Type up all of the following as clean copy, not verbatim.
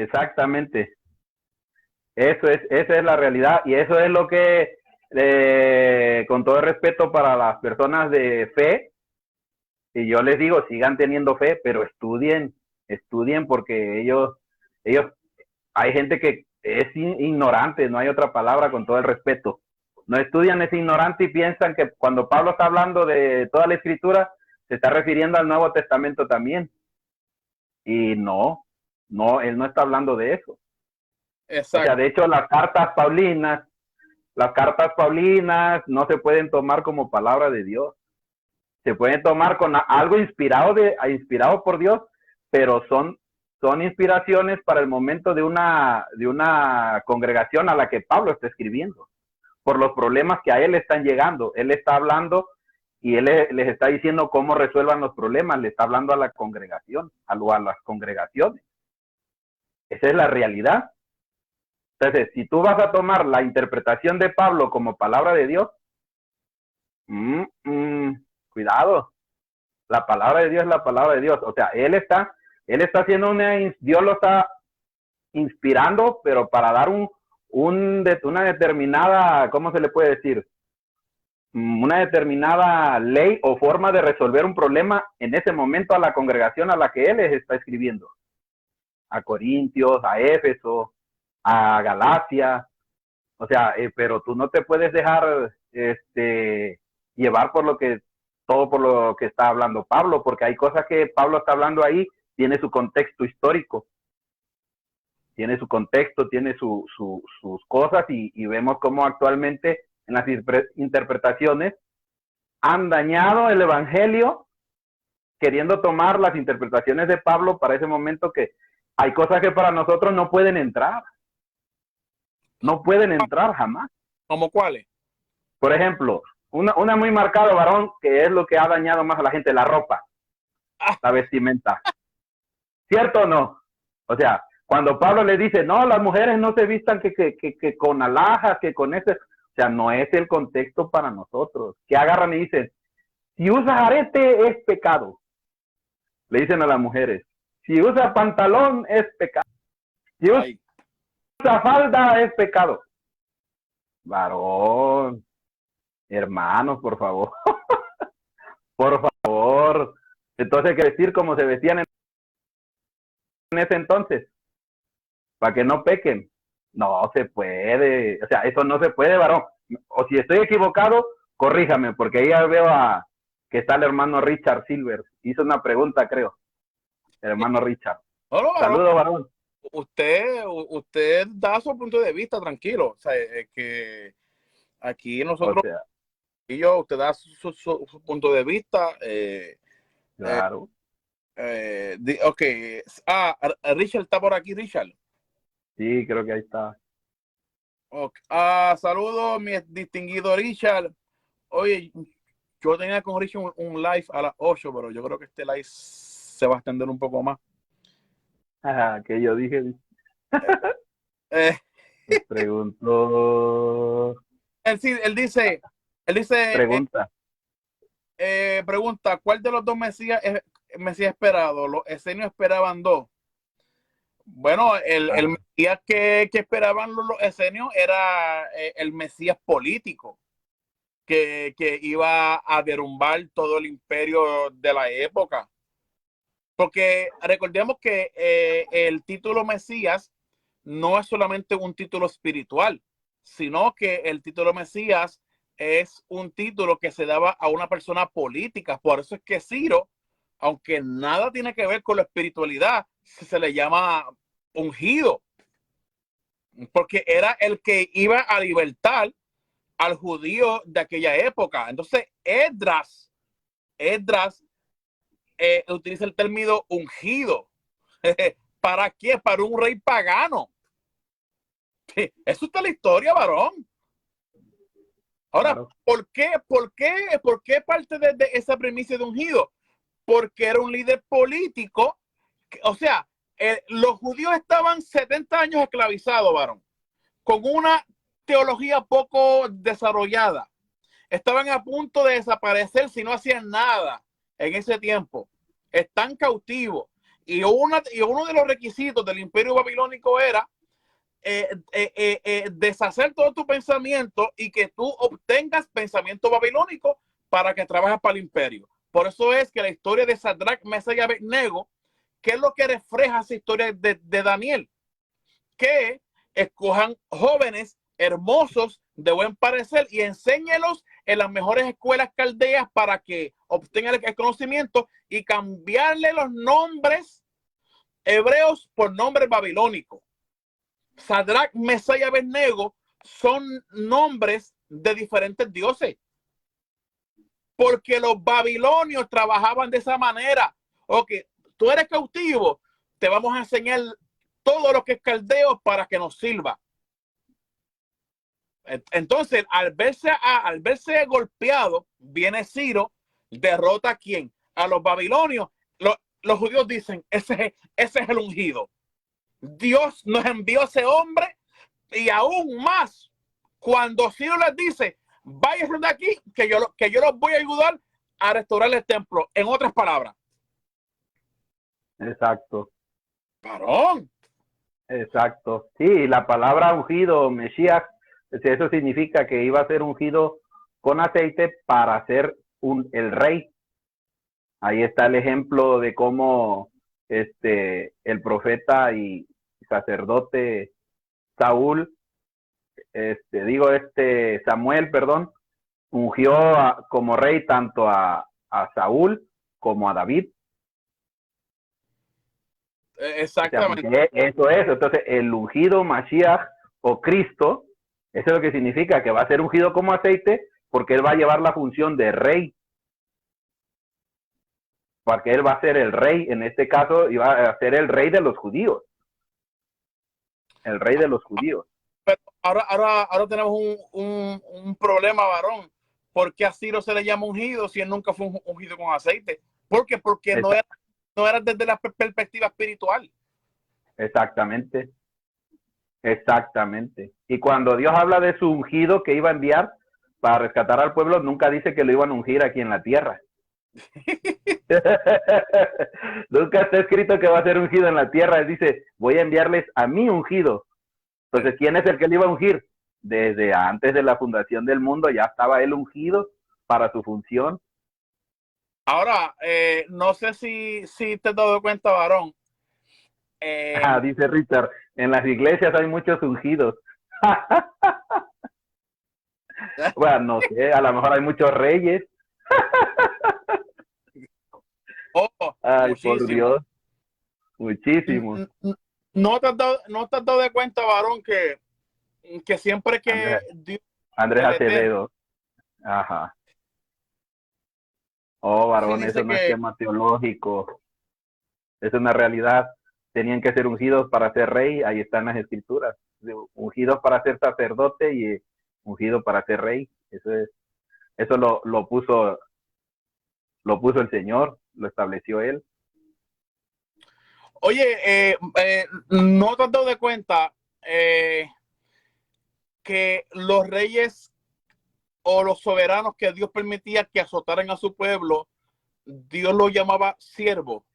exactamente. Esa es la realidad y eso es lo que, con todo el respeto para las personas de fe, y yo les digo, sigan teniendo fe, pero estudien porque ellos, hay gente que es ignorante, no hay otra palabra con todo el respeto. No estudian, es ignorante y piensan que cuando Pablo está hablando de toda la escritura, se está refiriendo al Nuevo Testamento también. Y no, él no está hablando de eso. O sea, Exacto. de hecho, las cartas paulinas no se pueden tomar como palabra de Dios. Se pueden tomar con algo inspirado por Dios, pero son inspiraciones para el momento de una congregación a la que Pablo está escribiendo, por los problemas que a él están llegando. Él está hablando y él les está diciendo cómo resuelvan los problemas, le está hablando a la congregación, a las congregaciones. Esa es la realidad. Entonces, si tú vas a tomar la interpretación de Pablo como palabra de Dios, cuidado. La palabra de Dios es la palabra de Dios. O sea, él está haciendo Dios lo está inspirando, pero para dar una determinada, ¿cómo se le puede decir? Una determinada ley o forma de resolver un problema en ese momento a la congregación a la que él les está escribiendo. A Corintios, a Éfeso, a Galacia. O sea, pero tú no te puedes dejar llevar todo por lo que está hablando Pablo, porque hay cosas que Pablo está hablando ahí, tiene su contexto histórico, tiene su contexto, tiene sus cosas y vemos cómo actualmente en las interpretaciones han dañado el evangelio queriendo tomar las interpretaciones de Pablo para ese momento, que hay cosas que para nosotros no pueden entrar jamás. ¿Cómo cuáles? Por ejemplo, una muy marcada, varón, que es lo que ha dañado más a la gente, la ropa, Ah, la vestimenta. ¿Cierto o no? O sea, cuando Pablo le dice, no, las mujeres no se vistan que con alhajas, que con ese, o sea, no es el contexto para nosotros. Que agarran y dicen, si usas arete es pecado. Le dicen a las mujeres, si usa pantalón es pecado. Si ay, usa falda es pecado. Varón, hermanos, por favor. Por favor. Entonces hay que vestir como se vestían en ese entonces, para que no pequen. No se puede, o sea, eso no se puede, varón. O si estoy equivocado, corríjame, porque ahí ya veo que está el hermano Richard Silver. Hizo una pregunta, creo, el hermano Richard. no, no, varón, Saludos, varón. usted da su punto de vista, tranquilo. O sea, que aquí O nosotros sea, y yo, usted da su punto de vista. claro. Ok. Richard está por aquí, Richard. Sí, creo que ahí está. Okay. Saludos, mi distinguido Richard. Oye, yo tenía con Richard un live a las 8, pero yo creo que este live se va a extender un poco más. Que yo dije, Eh, me preguntó, él dice, pregunta. pregunta, ¿cuál de los dos Mesías es Mesías esperado? Los esenios esperaban dos. Bueno, el Mesías que esperaban los esenios era el Mesías político, que iba a derrumbar todo el imperio de la época. Porque recordemos que el título Mesías no es solamente un título espiritual, sino que el título Mesías es un título que se daba a una persona política. Por eso es que Ciro, aunque nada tiene que ver con la espiritualidad, se le llama ungido, porque era el que iba a libertar al judío de aquella época. Entonces, Esdras utiliza el término ungido. ¿Para qué? Para un rey pagano. Eso está en la historia, varón. Ahora, Claro. ¿Por qué parte de esa premisa de ungido? Porque era un líder político. O sea, los judíos estaban 70 años esclavizados, varón, con una teología poco desarrollada. Estaban a punto de desaparecer si no hacían nada en ese tiempo. Están cautivos. Y uno de los requisitos del imperio babilónico era deshacer todo tu pensamiento y que tú obtengas pensamiento babilónico para que trabajes para el imperio. Por eso es que la historia de Sadrach, Mesach y Abednego, ¿qué es lo que refleja esa historia de Daniel? Que escojan jóvenes hermosos de buen parecer y enséñelos en las mejores escuelas caldeas para que obtengan el conocimiento y cambiarle los nombres hebreos por nombres babilónicos. Sadrach, Mesach y Abednego son nombres de diferentes dioses, porque los babilonios trabajaban de esa manera. Ok, tú eres cautivo, te vamos a enseñar todo lo que es caldeo para que nos sirva. Entonces, al verse golpeado, viene Ciro, derrota a quién? A los babilonios. Los judíos dicen, ese es el ungido. Dios nos envió a ese hombre, y aún más, cuando Ciro les dice, váyanse de aquí, que yo los voy a ayudar a restaurar el templo. En otras palabras. Exacto. Varón. Exacto. Sí, la palabra ungido, Mesías, eso significa que iba a ser ungido con aceite para ser el rey. Ahí está el ejemplo de cómo el profeta y sacerdote Saúl, Samuel, perdón, ungió como rey tanto a Saúl como a David. Exactamente. O sea, eso es. Entonces, el ungido Mashiach o Cristo, eso es lo que significa que va a ser ungido como aceite, porque él va a llevar la función de rey. Porque él va a ser el rey, en este caso, iba a ser el rey de los judíos. El rey de los judíos. Pero ahora tenemos un problema, varón. ¿Por qué a Ciro se le llama ungido si él nunca fue ungido con aceite? Porque no era desde la perspectiva espiritual. Exactamente. Exactamente. Y cuando Dios habla de su ungido que iba a enviar para rescatar al pueblo, nunca dice que lo iban a ungir aquí en la tierra. Nunca está escrito que va a ser ungido en la tierra. Él dice, voy a enviarles a mi ungido. Entonces, ¿quién es el que le iba a ungir? Desde antes de la fundación del mundo ya estaba él ungido para su función. Ahora, no sé si te has dado cuenta, varón. Dice Richard, en las iglesias hay muchos ungidos. Bueno, no sé, a lo mejor hay muchos reyes. Ay, muchísimo. Por Dios, muchísimos. ¿No te has dado de cuenta, varón, que siempre que Andrés Acevedo. Ajá. Oh, varón, eso no es tema teológico. Es una realidad. Tenían que ser ungidos para ser rey. Ahí están las escrituras. Ungidos para ser sacerdote y ungido para ser rey. Eso lo puso el Señor, lo estableció Él. Oye, ¿no te has dado de cuenta que los reyes o los soberanos que Dios permitía que azotaran a su pueblo, Dios los llamaba siervo?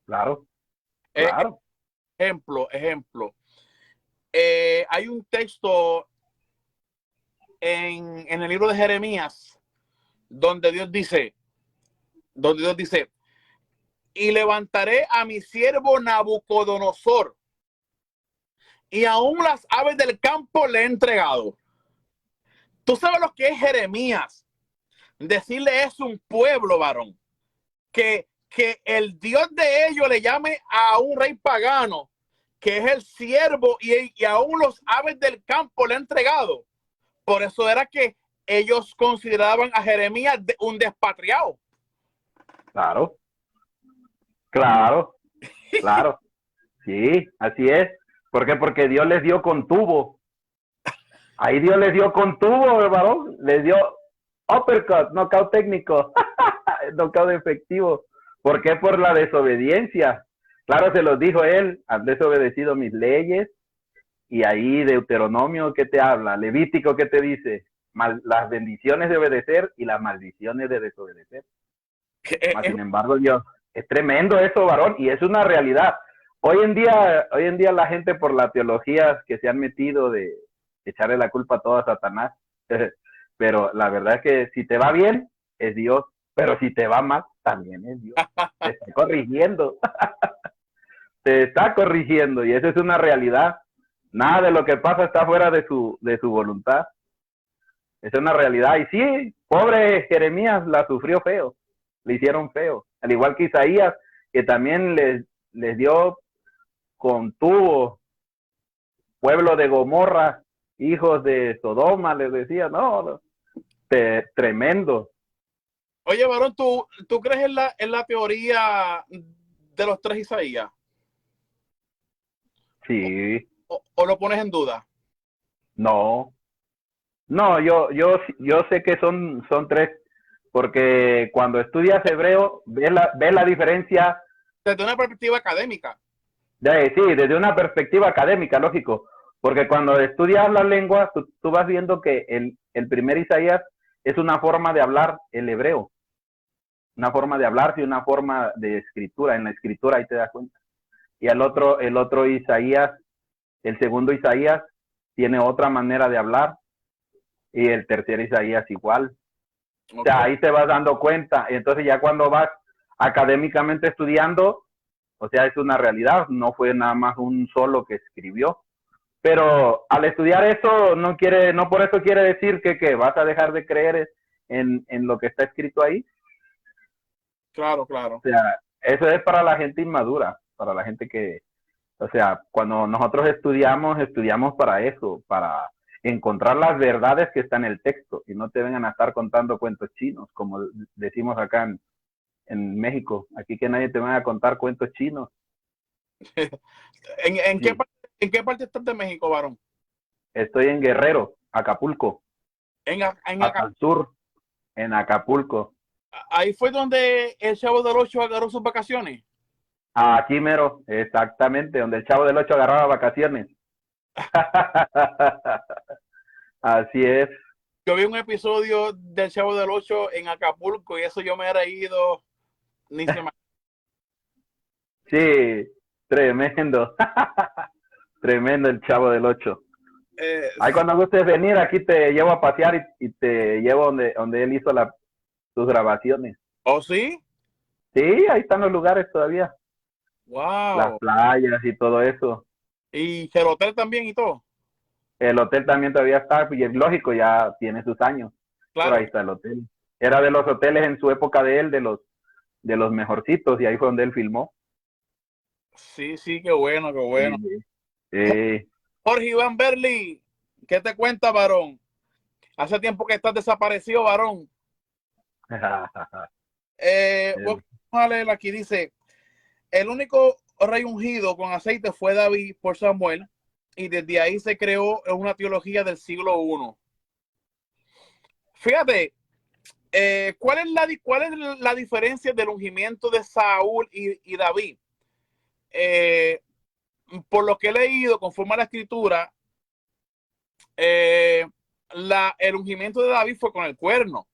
Claro, claro. Ejemplo. Hay un texto en el libro de Jeremías donde Dios dice, y levantaré a mi siervo Nabucodonosor, y aún las aves del campo le he entregado. Tú sabes lo que es Jeremías. Decirle es un pueblo, varón, que el Dios de ellos le llame a un rey pagano, que es el siervo, y aún los aves del campo le ha entregado. Por eso era que ellos consideraban a Jeremías un despatriado. Claro. Sí, así es. ¿Por qué? Porque Dios les dio con tubo. Ahí Dios les dio con tubo, varón. Les dio uppercut, knockout técnico, knockout efectivo. ¿Por qué? Por la desobediencia. Claro, se los dijo él, han desobedecido mis leyes. Y ahí Deuteronomio, ¿qué te habla? Levítico, ¿qué te dice? Las bendiciones de obedecer y las maldiciones de desobedecer. Sin embargo, Dios, Es tremendo eso, varón, y es una realidad. Hoy en día la gente por las teologías que se han metido de echarle la culpa a todo a Satanás, pero la verdad es que si te va bien, es Dios, pero si te va mal, también es Dios. Te está corrigiendo. Te está corrigiendo, y eso es una realidad. Nada de lo que pasa está fuera de su voluntad. Es una realidad. Y sí, pobre Jeremías la sufrió feo. Le hicieron feo. Al igual que Isaías, que también les dio contuvo, pueblo de Gomorra, hijos de Sodoma, les decía, no, tremendo. Oye, varón, ¿tú crees en la teoría de los 3 Isaías? Sí. ¿O lo pones en duda? No. No, yo sé que son 3, porque cuando estudias hebreo, ves la diferencia. Desde una perspectiva académica. Sí, desde una perspectiva académica, lógico. Porque cuando estudias las lenguas, tú vas viendo que el primer Isaías es una forma de hablar el hebreo. Una forma de hablarse y una forma de escritura. En la escritura ahí te das cuenta. Y el otro Isaías, el segundo Isaías, tiene otra manera de hablar. Y el tercer Isaías igual. Okay. O sea, ahí te vas dando cuenta. Entonces ya cuando vas académicamente estudiando, o sea, es una realidad, no fue nada más un solo que escribió. Pero al estudiar eso, no por eso quiere decir que vas a dejar de creer en lo que está escrito ahí. Claro, claro. O sea, eso es para la gente inmadura, para la gente que, o sea, cuando nosotros estudiamos para eso, para encontrar las verdades que están en el texto y no te vengan a estar contando cuentos chinos, como decimos acá en México. Aquí que nadie te venga a contar cuentos chinos. ¿En qué parte estás de México, varón? Estoy en Guerrero, Acapulco. Hasta al sur, en Acapulco. Ahí fue donde el Chavo del Ocho agarró sus vacaciones. Aquí mero, exactamente, donde el Chavo del Ocho agarraba vacaciones. Así es. Yo vi un episodio del Chavo del Ocho en Acapulco y eso yo me era ido ni se me... Sí, tremendo. Tremendo el Chavo del Ocho. Ahí cuando gustes venir, aquí te llevo a pasear y te llevo donde él hizo sus grabaciones. ¿Oh, sí? Sí, ahí están los lugares todavía. Wow. Las playas y todo eso. ¿Y el hotel también y todo? El hotel también todavía está, y es lógico, ya tiene sus años. Claro. Pero ahí está el hotel. Era de los hoteles en su época de él, de los mejorcitos, y ahí fue donde él filmó. Sí, sí, qué bueno, qué bueno. Sí. Jorge Iván Berli, ¿qué te cuenta, varón? Hace tiempo que estás desaparecido, varón. Vamos a leer aquí, dice, el único rey ungido con aceite fue David por Samuel, y desde ahí se creó una teología del siglo I. Fíjate, ¿cuál es la diferencia del ungimiento de Saúl y David? Por lo que he leído, conforme a la escritura, el ungimiento de David fue con el cuerno,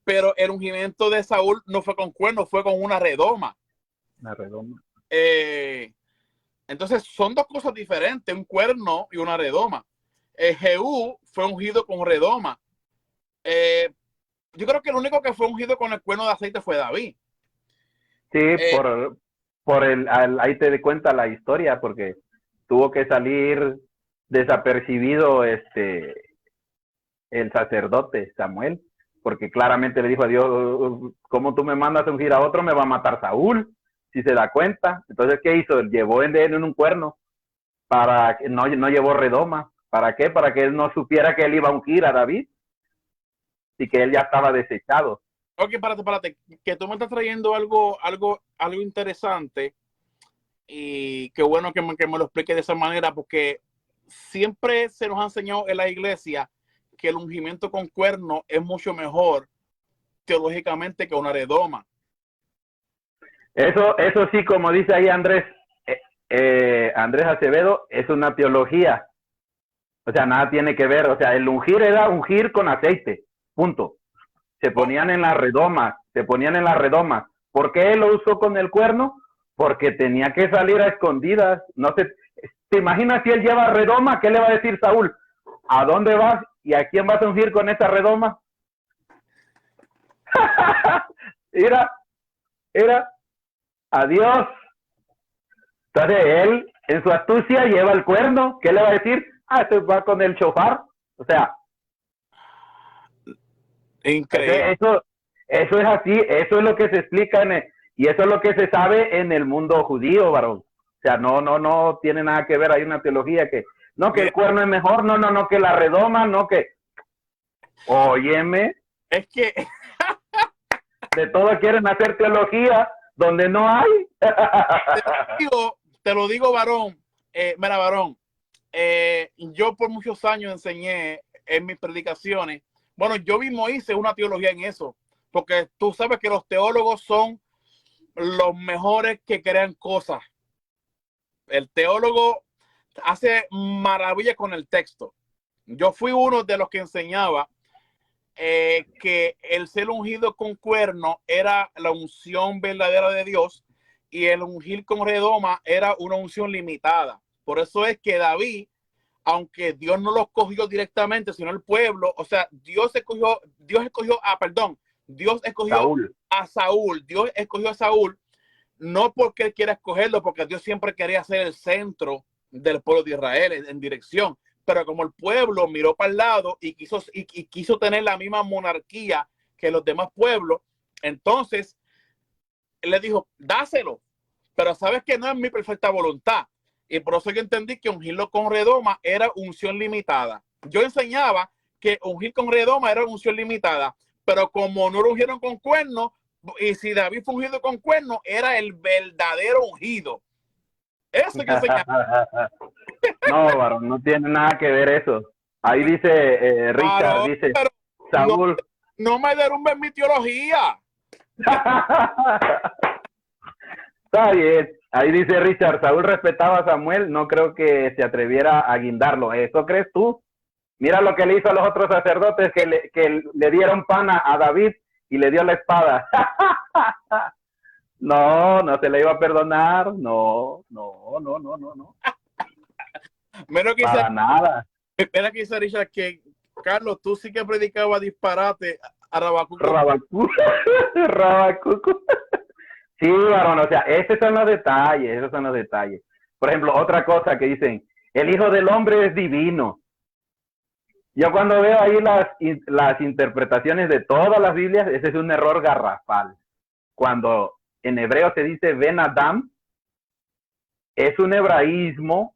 pero el ungimiento de Saúl no fue con cuerno, fue con una redoma. Una redoma. Entonces son dos cosas diferentes, un cuerno y una redoma. Jehú fue ungido con redoma. Yo creo que el único que fue ungido con el cuerno de aceite fue David. Sí, ahí te di cuenta la historia, porque tuvo que salir desapercibido el sacerdote Samuel, porque claramente le dijo a Dios, ¿cómo tú me mandas a ungir a otro? Me va a matar Saúl, si se da cuenta. Entonces, ¿qué hizo? Llevó en un cuerno, para que no llevó redoma. ¿Para qué? Para que él no supiera que él iba a ungir a David y que él ya estaba desechado. Ok, párate, que tú me estás trayendo algo interesante, y qué bueno que me lo explique de esa manera, porque siempre se nos ha enseñado en la iglesia que el ungimiento con cuerno es mucho mejor teológicamente que una redoma. Eso sí, como dice ahí Andrés Acevedo, es una teología. O sea, nada tiene que ver. O sea, el ungir era ungir con aceite. Punto. Se ponían en las redomas. ¿Por qué él lo usó con el cuerno? Porque tenía que salir a escondidas. No sé, ¿te imaginas si él lleva redoma? ¿Qué le va a decir Saúl? ¿A dónde vas? ¿Y a quién vas a ungir con esa redoma? Era, adiós. Entonces él, en su astucia, lleva el cuerno. ¿Qué le va a decir? Este va con el chofar. O sea, increíble. Eso es así, eso es lo que se explica y eso es lo que se sabe en el mundo judío, varón. O sea, no tiene nada que ver, hay una teología que, no, que el cuerno es mejor, no, que la redoma, no, que, óyeme. Es que de todo quieren hacer teología donde no hay. te lo digo, varón. Mira, varón, yo por muchos años enseñé en mis predicaciones. Bueno, yo mismo hice una teología en eso, porque tú sabes que los teólogos son los mejores que crean cosas. El teólogo hace maravillas con el texto. Yo fui uno de los que enseñaba que el ser ungido con cuerno era la unción verdadera de Dios y el ungir con redoma era una unción limitada. Por eso es que David, aunque Dios no lo escogió directamente, sino el pueblo, o sea, Dios escogió Saúl. a Saúl, Dios escogió a Saúl, no porque él quiera escogerlo, porque Dios siempre quería ser el centro del pueblo de Israel en dirección, pero como el pueblo miró para el lado y quiso tener la misma monarquía que los demás pueblos, entonces él le dijo, dáselo, pero sabes que no es mi perfecta voluntad. Y por eso yo entendí que ungirlo con redoma era unción limitada. Yo enseñaba que ungir con redoma era unción limitada, pero como no lo ungieron con cuerno, y si David fue ungido con cuerno, era el verdadero ungido. Eso que enseñaba. No, varón, no tiene nada que ver eso. Ahí dice Richard, Varón, dice Saúl. No me derrumben mi teología. Está bien. Ahí dice Richard, Saúl respetaba a Samuel, no creo que se atreviera a guindarlo. ¿Eso crees tú? Mira lo que le hizo a los otros sacerdotes que le dieron pan a David y le dio la espada. No se le iba a perdonar. No. Para nada. Espera que dice Richard que, Carlos, tú sí que predicabas disparate a Rabacuco. Rabacuco. Sí, varón, o sea, esos son los detalles. Por ejemplo, otra cosa que dicen, el Hijo del Hombre es divino. Yo cuando veo ahí las interpretaciones de todas las Biblias, ese es un error garrafal. Cuando en hebreo se dice Ben Adam, es un hebraísmo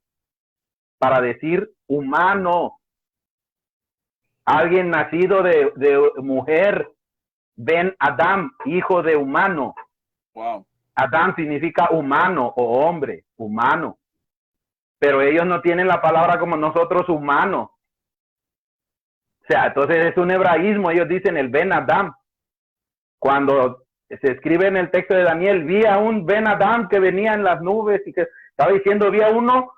para decir humano. Alguien nacido de mujer, Ben Adam, hijo de humano. Wow. Adam significa humano o hombre, humano. Pero ellos no tienen la palabra como nosotros, humano. O sea, entonces es un hebraísmo, ellos dicen el Ben Adam. Cuando se escribe en el texto de Daniel, vi a un Ben Adam que venía en las nubes y que estaba diciendo, vi a un hombre,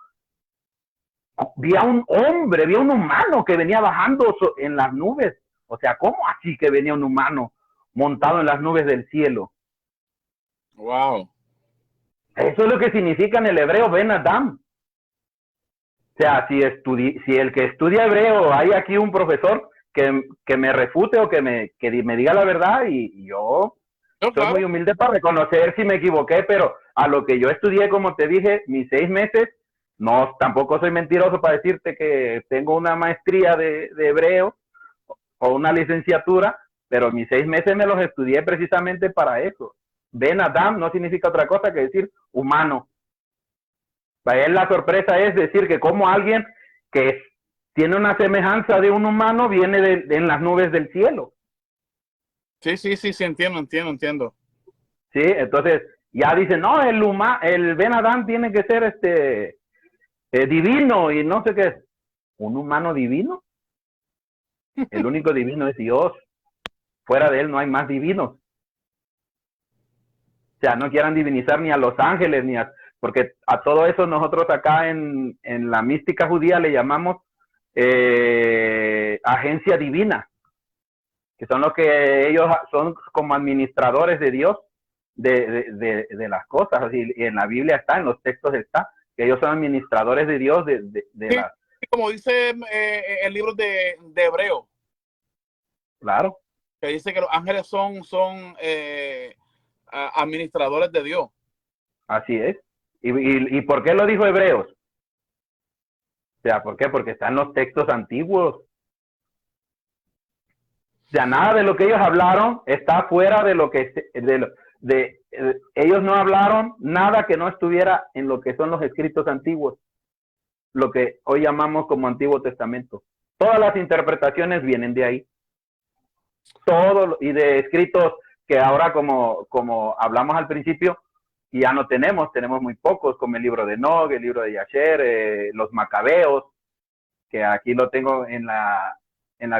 vi a un humano que venía bajando en las nubes. O sea, ¿cómo así que venía un humano montado en las nubes del cielo? Wow. Eso es lo que significa en el hebreo Ben Adam. O sea, si el que estudia hebreo, hay aquí un profesor que me refute o que me diga la verdad y yo soy muy humilde para reconocer si me equivoqué, pero a lo que yo estudié, como te dije, mis 6 meses, no, tampoco soy mentiroso para decirte que tengo una maestría de hebreo o una licenciatura, pero mis 6 meses me los estudié precisamente para eso. Ben Adam no significa otra cosa que decir humano. Para él la sorpresa es decir que como alguien que tiene una semejanza de un humano viene en las nubes del cielo. Sí, entiendo. Sí, entonces ya dicen, no, el Ben Adam tiene que ser divino y no sé qué es. ¿Un humano divino? El único divino es Dios. Fuera de él no hay más divinos. O sea, no quieran divinizar ni a los ángeles, porque a todo eso nosotros acá en la mística judía le llamamos agencia divina, que son los que ellos son como administradores de Dios. de las cosas. Y en la Biblia está, en los textos está, que ellos son administradores de Dios Sí, la... como dice el libro de Hebreo, Claro, que dice que los ángeles son administradores de Dios. así es. ¿Y por qué lo dijo Hebreos? O sea, ¿por qué? Porque están los textos antiguos. O sea, nada de lo que ellos hablaron está fuera de lo que ellos no hablaron nada que no estuviera en lo que son los escritos antiguos, lo que hoy llamamos como Antiguo Testamento. Todas las interpretaciones vienen de ahí. Todo, y de escritos que ahora, como hablamos al principio, ya no tenemos muy pocos, como el libro de Enoch, el libro de Yasher, los Macabeos, que aquí lo tengo en la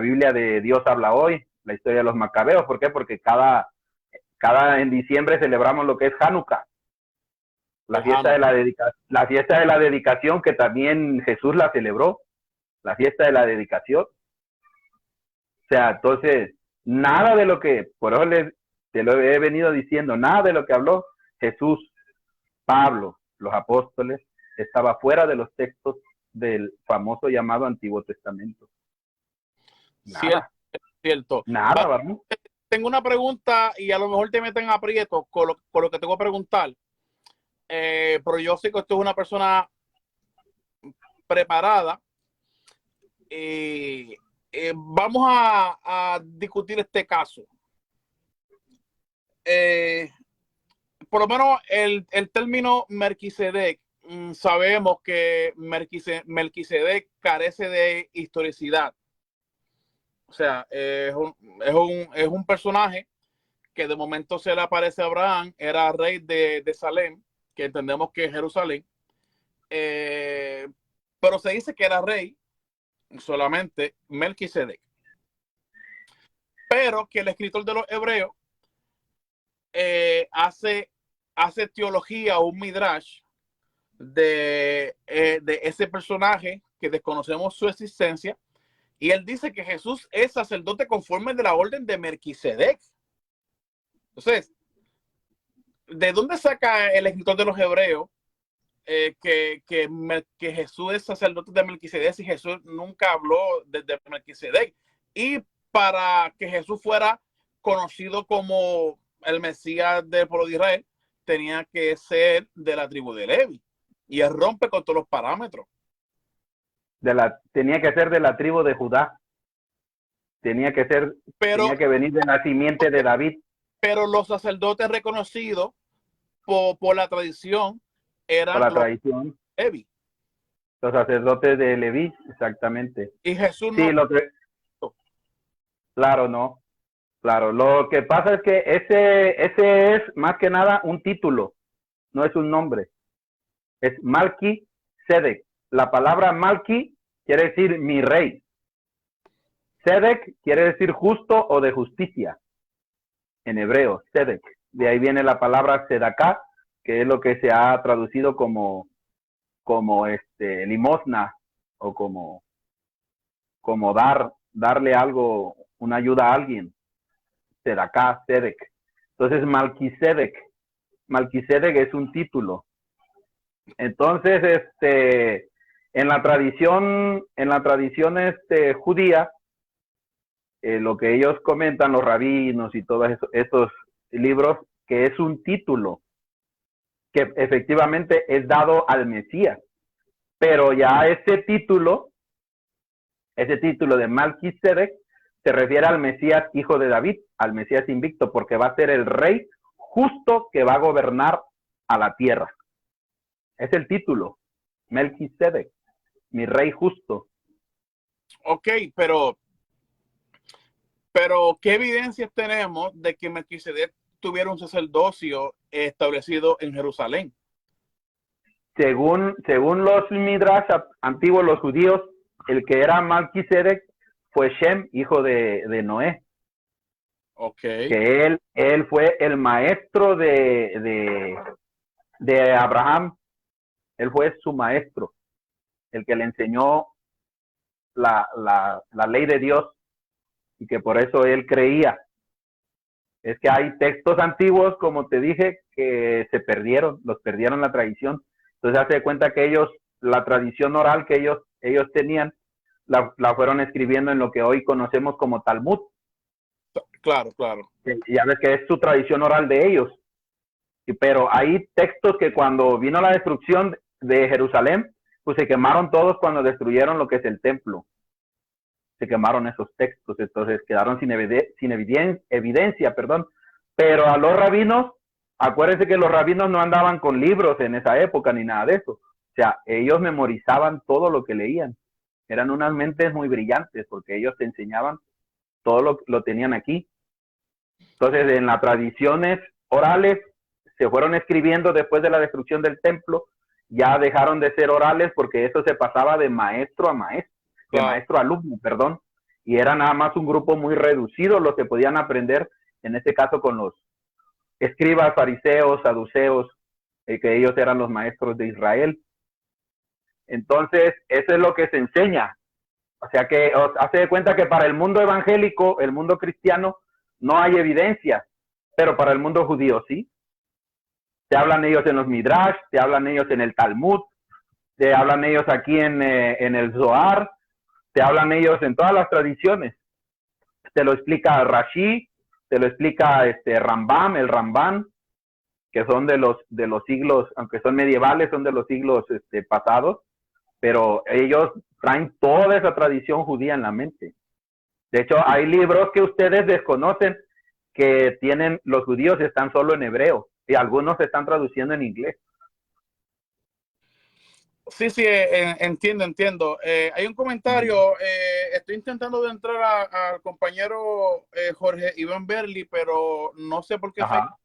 Biblia de Dios habla hoy, la historia de los Macabeos. ¿Por qué? Porque cada en diciembre celebramos lo que es Hanukkah, la fiesta de la dedicación, que también Jesús la celebró, la fiesta de la dedicación. O sea, entonces, nada de lo que, por eso te lo he venido diciendo, nada de lo que habló Jesús, Pablo, los apóstoles, estaba fuera de los textos del famoso llamado Antiguo Testamento. Nada. Cierto. Nada, ¿verdad? Tengo una pregunta y a lo mejor te meten aprieto con lo que tengo que preguntar. Pero yo sé que tú eres una persona preparada. Vamos a discutir este caso. Por lo menos el término Melquisedec, sabemos que Melquisedec carece de historicidad. O sea, es un personaje que de momento se le aparece a Abraham, era rey de Salem, que entendemos que es Jerusalén, pero se dice que era rey solamente Melquisedec. Pero que el escritor de los Hebreos hace teología o un midrash de ese personaje que desconocemos su existencia, y él dice que Jesús es sacerdote conforme de la orden de Melquisedec. Entonces, ¿de dónde saca el escritor de los Hebreos que Jesús es sacerdote de Melquisedec si Jesús nunca habló de Melquisedec? Y para que Jesús fuera conocido como el Mesías del pueblo de Israel, tenía que ser de la tribu de Levi. Y él rompe con todos los parámetros. Tenía que ser de la tribu de Judá. Tenía que venir de la simiente de David. Pero los sacerdotes reconocidos por la tradición eran los Levi. Los sacerdotes de Leví, exactamente. Y Jesús sí, no. Claro, no. Claro, lo que pasa es que ese es más que nada un título, no es un nombre. Es Melquisedec. La palabra Malki quiere decir mi rey. Sedec quiere decir justo o de justicia. En hebreo, Sedec. De ahí viene la palabra Sedaká, que es lo que se ha traducido como limosna, o como darle algo, una ayuda a alguien. Sedaká, Sedec. Entonces, Melquisedec es un título. Entonces, en la tradición judía, lo que ellos comentan, los rabinos y todos esos libros, que es un título que efectivamente es dado al Mesías. Pero ya ese título de Melquisedec se refiere al Mesías hijo de David, al Mesías invicto, porque va a ser el rey justo que va a gobernar a la tierra. Es el título, Melquisedec, mi rey justo. Ok, pero ¿qué evidencias tenemos de que Melquisedec tuviera un sacerdocio establecido en Jerusalén? Según los Midrash antiguos, los judíos, el que era Melquisedec fue Shem, hijo de Noé. Okay. Que él fue el maestro de Abraham. Él fue su maestro, el que le enseñó la ley de Dios, y que por eso él creía Es que hay textos antiguos, como te dije, que se perdieron, los perdieron la tradición. Entonces hace de cuenta que ellos, la tradición oral que ellos tenían, la fueron escribiendo en lo que hoy conocemos como Talmud. Claro, claro. Ya ves que es su tradición oral de ellos. Pero hay textos que cuando vino la destrucción de Jerusalén, pues se quemaron todos cuando destruyeron lo que es el templo. Se quemaron esos textos, entonces quedaron sin evidencia, perdón. Pero a los rabinos, acuérdense que los rabinos no andaban con libros en esa época ni nada de eso. O sea, ellos memorizaban todo lo que leían. Eran unas mentes muy brillantes porque ellos te enseñaban todo lo tenían aquí. Entonces, en las tradiciones orales se fueron escribiendo después de la destrucción del templo, ya dejaron de ser orales porque eso se pasaba de maestro a maestro, de maestro a alumno, perdón, y era nada más un grupo muy reducido los que podían aprender, en este caso con los escribas, fariseos, saduceos, que ellos eran los maestros de Israel. Entonces, eso es lo que se enseña. O sea que hace de cuenta que para el mundo evangélico, el mundo cristiano, no hay evidencia, pero para el mundo judío sí. Te hablan ellos en los Midrash, te hablan ellos en el Talmud, te hablan ellos aquí en el Zohar, te hablan ellos en todas las tradiciones. Te lo explica Rashi, te lo explica Rambam, el Ramban, que son de los siglos, aunque son medievales, son de los siglos pasados, pero ellos traen toda esa tradición judía en la mente. De hecho, hay libros que ustedes desconocen que tienen, los judíos están solo en hebreo y algunos se están traduciendo en inglés. Sí, sí, entiendo. Hay un comentario, estoy intentando de entrar al compañero Jorge Iván Berli, pero no sé por qué Facebook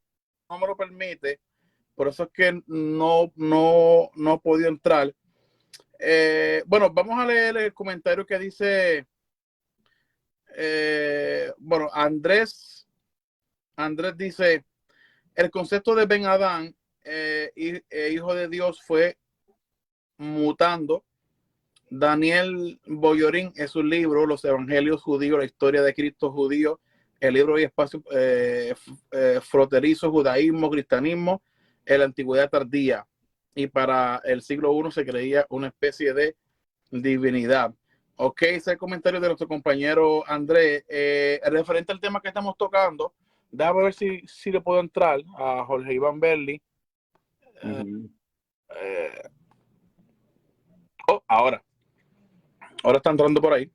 no me lo permite, por eso es que no he podido entrar. Bueno, vamos a leer el comentario que dice, bueno, Andrés dice, el concepto de Ben Adán, hijo de Dios, fue mutando. Daniel Boyorín, en su libro Los Evangelios Judíos, la historia de Cristo judío, el libro y espacio fronterizo, judaísmo, cristianismo, en la antigüedad tardía. Y para el siglo I se creía una especie de divinidad. Ok, ese es el comentario de nuestro compañero Andrés. Referente al tema que estamos tocando, déjame ver si le puedo entrar a Jorge Iván Berli. Ahora está entrando por ahí.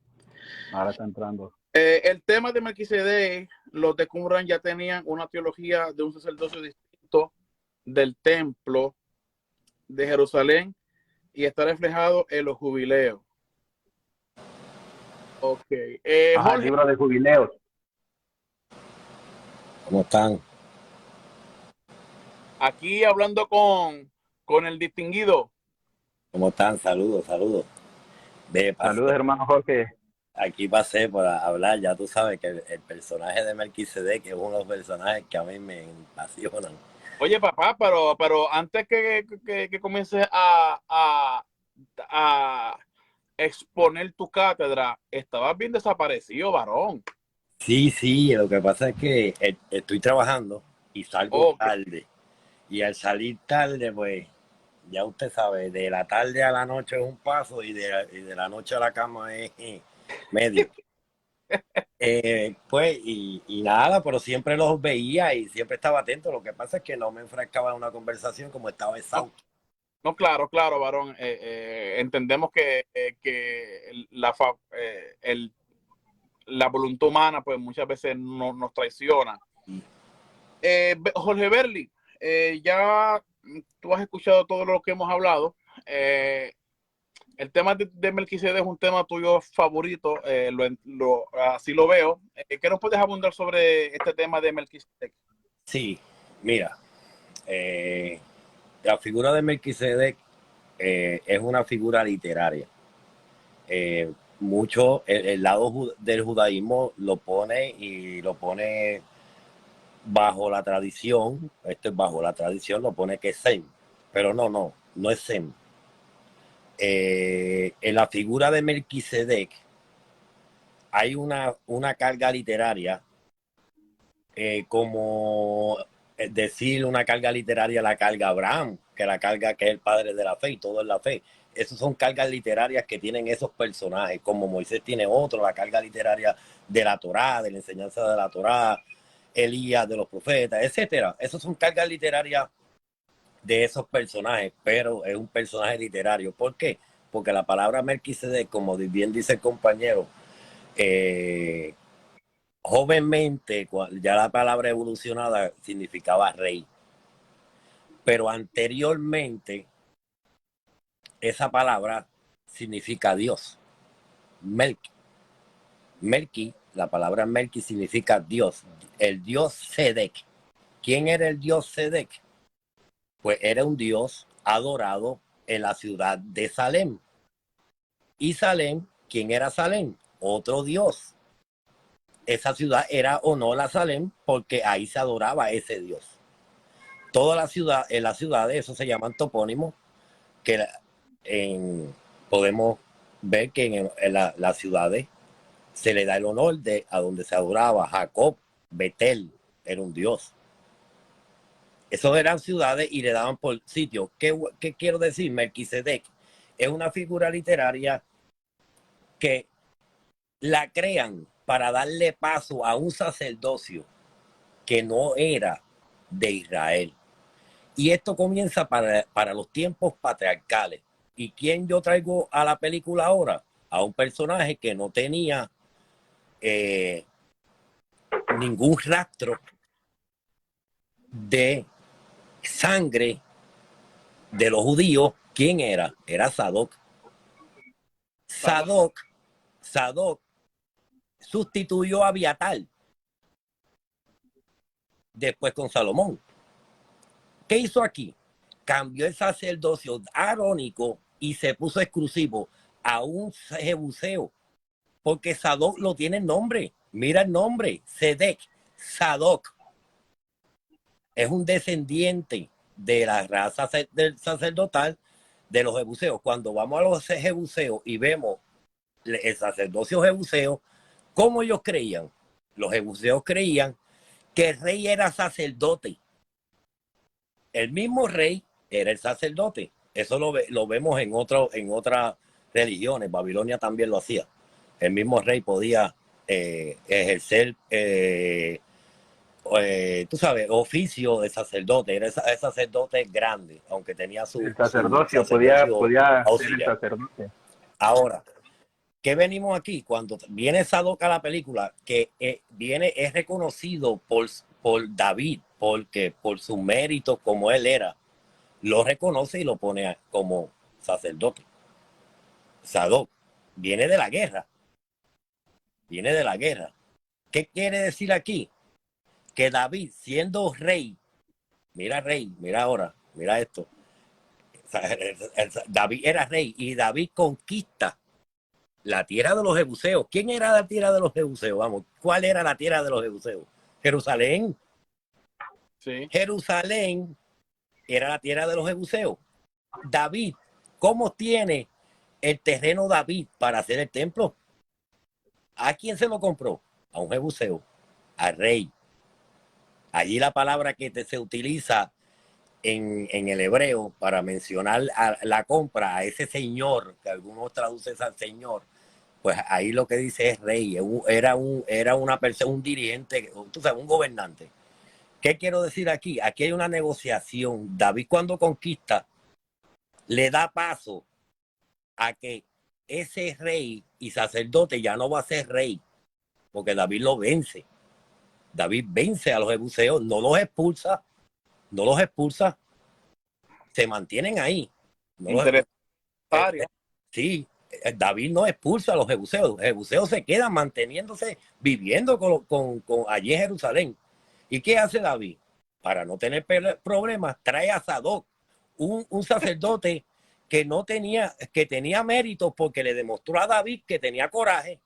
Ahora está entrando. El tema de Melquisedec, los de Qumran ya tenían una teología de un sacerdocio distinto del templo de Jerusalén y está reflejado en los jubileos. Ok. Jorge, el libro de jubileos. ¿Cómo están? Aquí hablando con el distinguido. ¿Cómo están? Saludos. Saludos, hermano Jorge. Aquí pasé por hablar, ya tú sabes que el personaje de Melquisedec es uno de los personajes que a mí me apasionan. Oye, papá, pero antes que comiences a exponer tu cátedra, estabas bien desaparecido, varón. Sí, lo que pasa es que estoy trabajando y salgo tarde. Y al salir tarde, pues, ya usted sabe, de la tarde a la noche es un paso y de la noche a la cama es medio. Pues, y nada, pero siempre los veía y siempre estaba atento. Lo que pasa es que no me enfrascaba en una conversación como estaba exhausto. No, claro, varón. Entendemos que la voluntad humana, pues muchas veces nos traiciona. Jorge Berli, ya tú has escuchado todo lo que hemos hablado. El tema de Melquisedec es un tema tuyo favorito, así lo veo. ¿Qué nos puedes abundar sobre este tema de Melquisedec? Sí, mira, la figura de Melquisedec es una figura literaria. Mucho el lado del judaísmo lo pone bajo la tradición, esto es bajo la tradición, lo pone que es Sem, pero no es Sem. En la figura de Melquisedec hay una carga literaria como decir una carga literaria, la carga Abraham, que la carga que es el padre de la fe y todo es la fe. Esas son cargas literarias que tienen esos personajes, como Moisés tiene otro, la carga literaria de la Torá, de la enseñanza de la Torá, Elías, de los profetas, etcétera. Esas son cargas literarias de esos personajes, pero es un personaje literario. ¿Por qué? Porque la palabra Melquisedec, como bien dice el compañero, jovenmente, ya la palabra evolucionada significaba rey, pero anteriormente esa palabra significa Dios. Melqui, la palabra Melqui significa Dios, el Dios Sedec. ¿Quién era el Dios Sedec? Pues era un Dios adorado en la ciudad de Salem. Y Salem, ¿quién era Salem? Otro Dios. Esa ciudad era honor a Salem porque ahí se adoraba ese Dios. Toda la ciudad, en las ciudades, eso se llaman topónimos, que podemos ver que en las ciudades se le da el honor de a donde se adoraba Jacob, Betel, era un dios. Esos eran ciudades y le daban por sitio. ¿Qué quiero decir? Melquisedec es una figura literaria que la crean para darle paso a un sacerdocio que no era de Israel. Y esto comienza para los tiempos patriarcales. ¿Y quién yo traigo a la película ahora? A un personaje que no tenía ningún rastro de sangre de los judíos. ¿Quién era? Era Sadoc. Sadoc sustituyó a Abiatar después con Salomón. ¿Qué hizo aquí? Cambió el sacerdocio arónico y se puso exclusivo a un jebuseo, porque Sadoc lo tiene el nombre. Mira el nombre, Sedec, Sadoc. Es un descendiente de la raza del sacerdotal de los jebuseos. Cuando vamos a los jebuseos y vemos el sacerdocio jebuseo, ¿cómo ellos creían? Los jebuseos creían que el rey era sacerdote. El mismo rey era el sacerdote. Eso lo vemos en otras religiones. Babilonia también lo hacía. El mismo rey podía ejercer, tú sabes, oficio de sacerdote. Era el sacerdote grande, aunque tenía el sacerdocio, podía ser el sacerdote. Ahora, ¿qué venimos aquí? Cuando viene Sadoc a la película, que es reconocido por David, porque por su mérito como él era, lo reconoce y lo pone como sacerdote. Sadoc viene de la guerra. Viene de la guerra. ¿Qué quiere decir aquí? Que David, siendo rey, mira ahora, mira esto. David era rey y David conquista la tierra de los jebuseos. ¿Quién era la tierra de los jebuseos? Vamos, ¿cuál era la tierra de los jebuseos? Jerusalén. Sí. Jerusalén era la tierra de los jebuseos. David, ¿cómo tiene el terreno David para hacer el templo? ¿A quién se lo compró? A un jebuseo, al rey. Allí la palabra que se utiliza en el hebreo para mencionar a la compra a ese señor, que algunos traducen al señor, pues ahí lo que dice es rey. Era una persona, un dirigente, tú sabes, un gobernante. ¿Qué quiero decir aquí? Aquí hay una negociación. David, cuando conquista, le da paso a que ese rey y sacerdote ya no va a ser rey, porque David lo vence. David vence a los jebuseos, no los expulsa, se mantienen ahí. Sí, David no expulsa a los jebuseos se quedan manteniéndose, viviendo con allí en Jerusalén. ¿Y qué hace David? Para no tener problemas, trae a Sadoc, un sacerdote que tenía méritos porque le demostró a David que tenía coraje.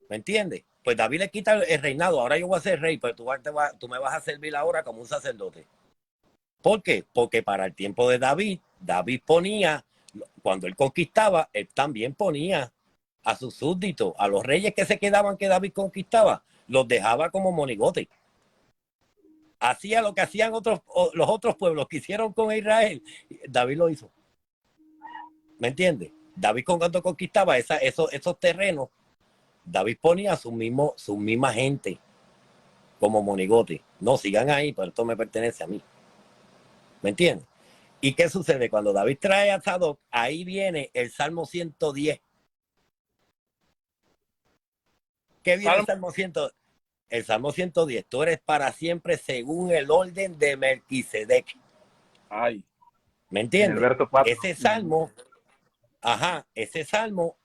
¿Me entiendes? Pues David le quita el reinado. Ahora yo voy a ser rey, pero tú me vas a servir ahora como un sacerdote. ¿Por qué? Porque para el tiempo de David ponía, cuando él conquistaba, él también ponía a sus súbditos, a los reyes que se quedaban que David conquistaba, los dejaba como monigotes. hacía lo que hacían los otros pueblos que hicieron con Israel, David lo hizo. ¿Me entiendes? David cuando conquistaba esos terrenos, David ponía a su misma gente como monigote. No, sigan ahí, pero esto me pertenece a mí. ¿Me entiendes? ¿Y qué sucede? Cuando David trae a Sadoc, ahí viene el Salmo 110. ¿Qué viene el Salmo 110? El Salmo 110. Tú eres para siempre según el orden de Melquisedec. Ay. ¿Me entiendes? En el verso 4. Ese salmo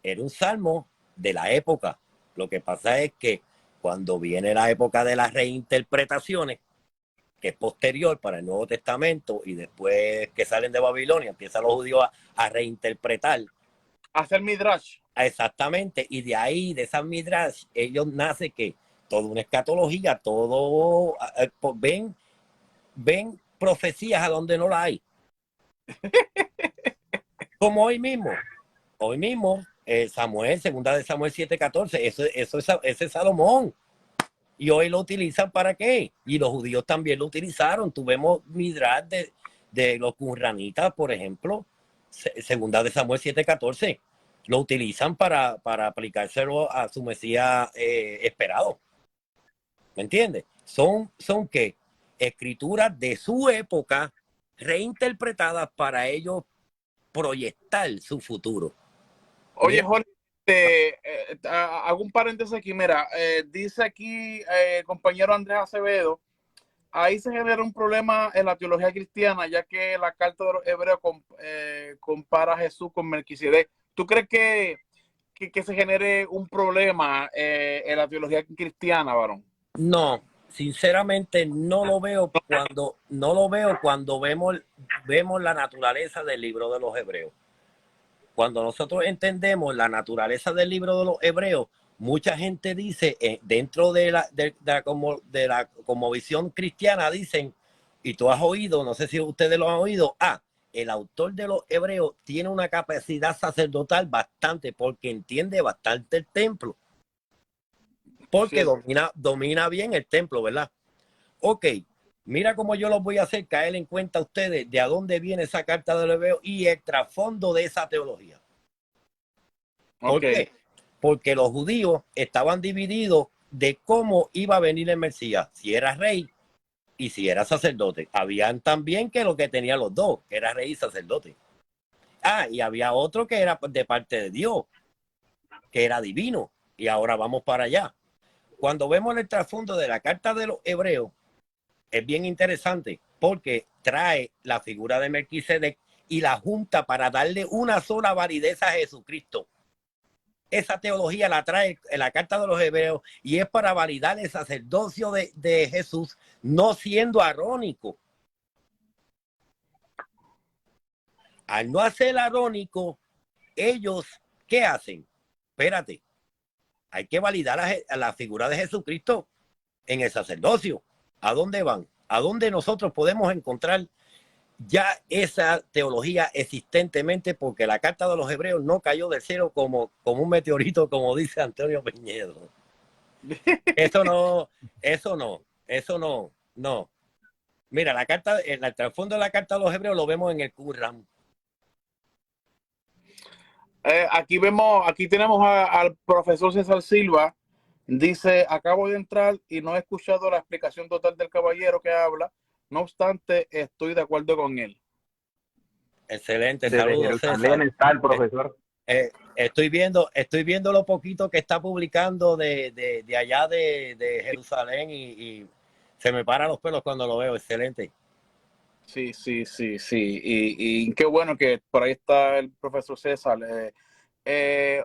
era un salmo de la época. Lo que pasa es que cuando viene la época de las reinterpretaciones, que es posterior para el Nuevo Testamento, y después que salen de Babilonia, empiezan los judíos a reinterpretar. Hacer midrash. Exactamente, y de ahí, de esas midrash, ellos nace que toda una escatología, todo, ven profecías a donde no la hay. Como hoy mismo, Samuel, segunda de Samuel 7:14, ese es Salomón. Y hoy lo utilizan ¿para qué? Y los judíos también lo utilizaron. Tuvimos midrash de los qumranitas, por ejemplo, segunda de Samuel 7:14. Lo utilizan para aplicárselo a su Mesías esperado. ¿Me entiendes? Son ¿qué? Escrituras de su época reinterpretadas para ellos proyectar su futuro. Oye, Jorge, hago un paréntesis aquí. Mira, dice aquí el compañero Andrés Acevedo, ahí se genera un problema en la teología cristiana, ya que la carta de los hebreos compara a Jesús con Melquisedec. ¿Tú crees que se genere un problema en la teología cristiana, varón? No, sinceramente no lo veo cuando vemos la naturaleza del libro de los hebreos. Cuando nosotros entendemos la naturaleza del libro de los hebreos, mucha gente dice, dentro de la como visión cristiana, dicen, y tú has oído, no sé si ustedes lo han oído, el autor de los hebreos tiene una capacidad sacerdotal bastante, porque entiende bastante el templo. Porque sí, domina bien el templo, ¿verdad? Ok, mira cómo yo los voy a hacer caer en cuenta a ustedes de a dónde viene esa carta de los hebreos y el trasfondo de esa teología. ¿Por qué? Porque los judíos estaban divididos de cómo iba a venir el Mesías, si era rey y si era sacerdote. Habían también que lo que tenían los dos, que era rey y sacerdote. Y había otro que era de parte de Dios, que era divino. Y ahora vamos para allá. Cuando vemos el trasfondo de la carta de los hebreos, es bien interesante porque trae la figura de Melquisedec y la junta para darle una sola validez a Jesucristo. Esa teología la trae en la carta de los hebreos y es para validar el sacerdocio de Jesús, no siendo arónico. Al no hacer arónico, ellos, ¿qué hacen? Espérate, hay que validar a la figura de Jesucristo en el sacerdocio. ¿A dónde van? ¿A dónde nosotros podemos encontrar ya esa teología existentemente? Porque la carta de los hebreos no cayó del cielo como un meteorito, como dice Antonio Peñedo. Eso no. Mira, la carta, el trasfondo de la carta de los hebreos lo vemos en el Qumran. Aquí tenemos al profesor César Silva. Dice, acabo de entrar y no he escuchado la explicación total del caballero que habla. No obstante, estoy de acuerdo con él. Excelente, saludos, César. Está el profesor. Estoy viendo lo poquito que está publicando de allá de Jerusalén y se me paran los pelos cuando lo veo. Excelente. Sí. Y qué bueno que por ahí está el profesor César.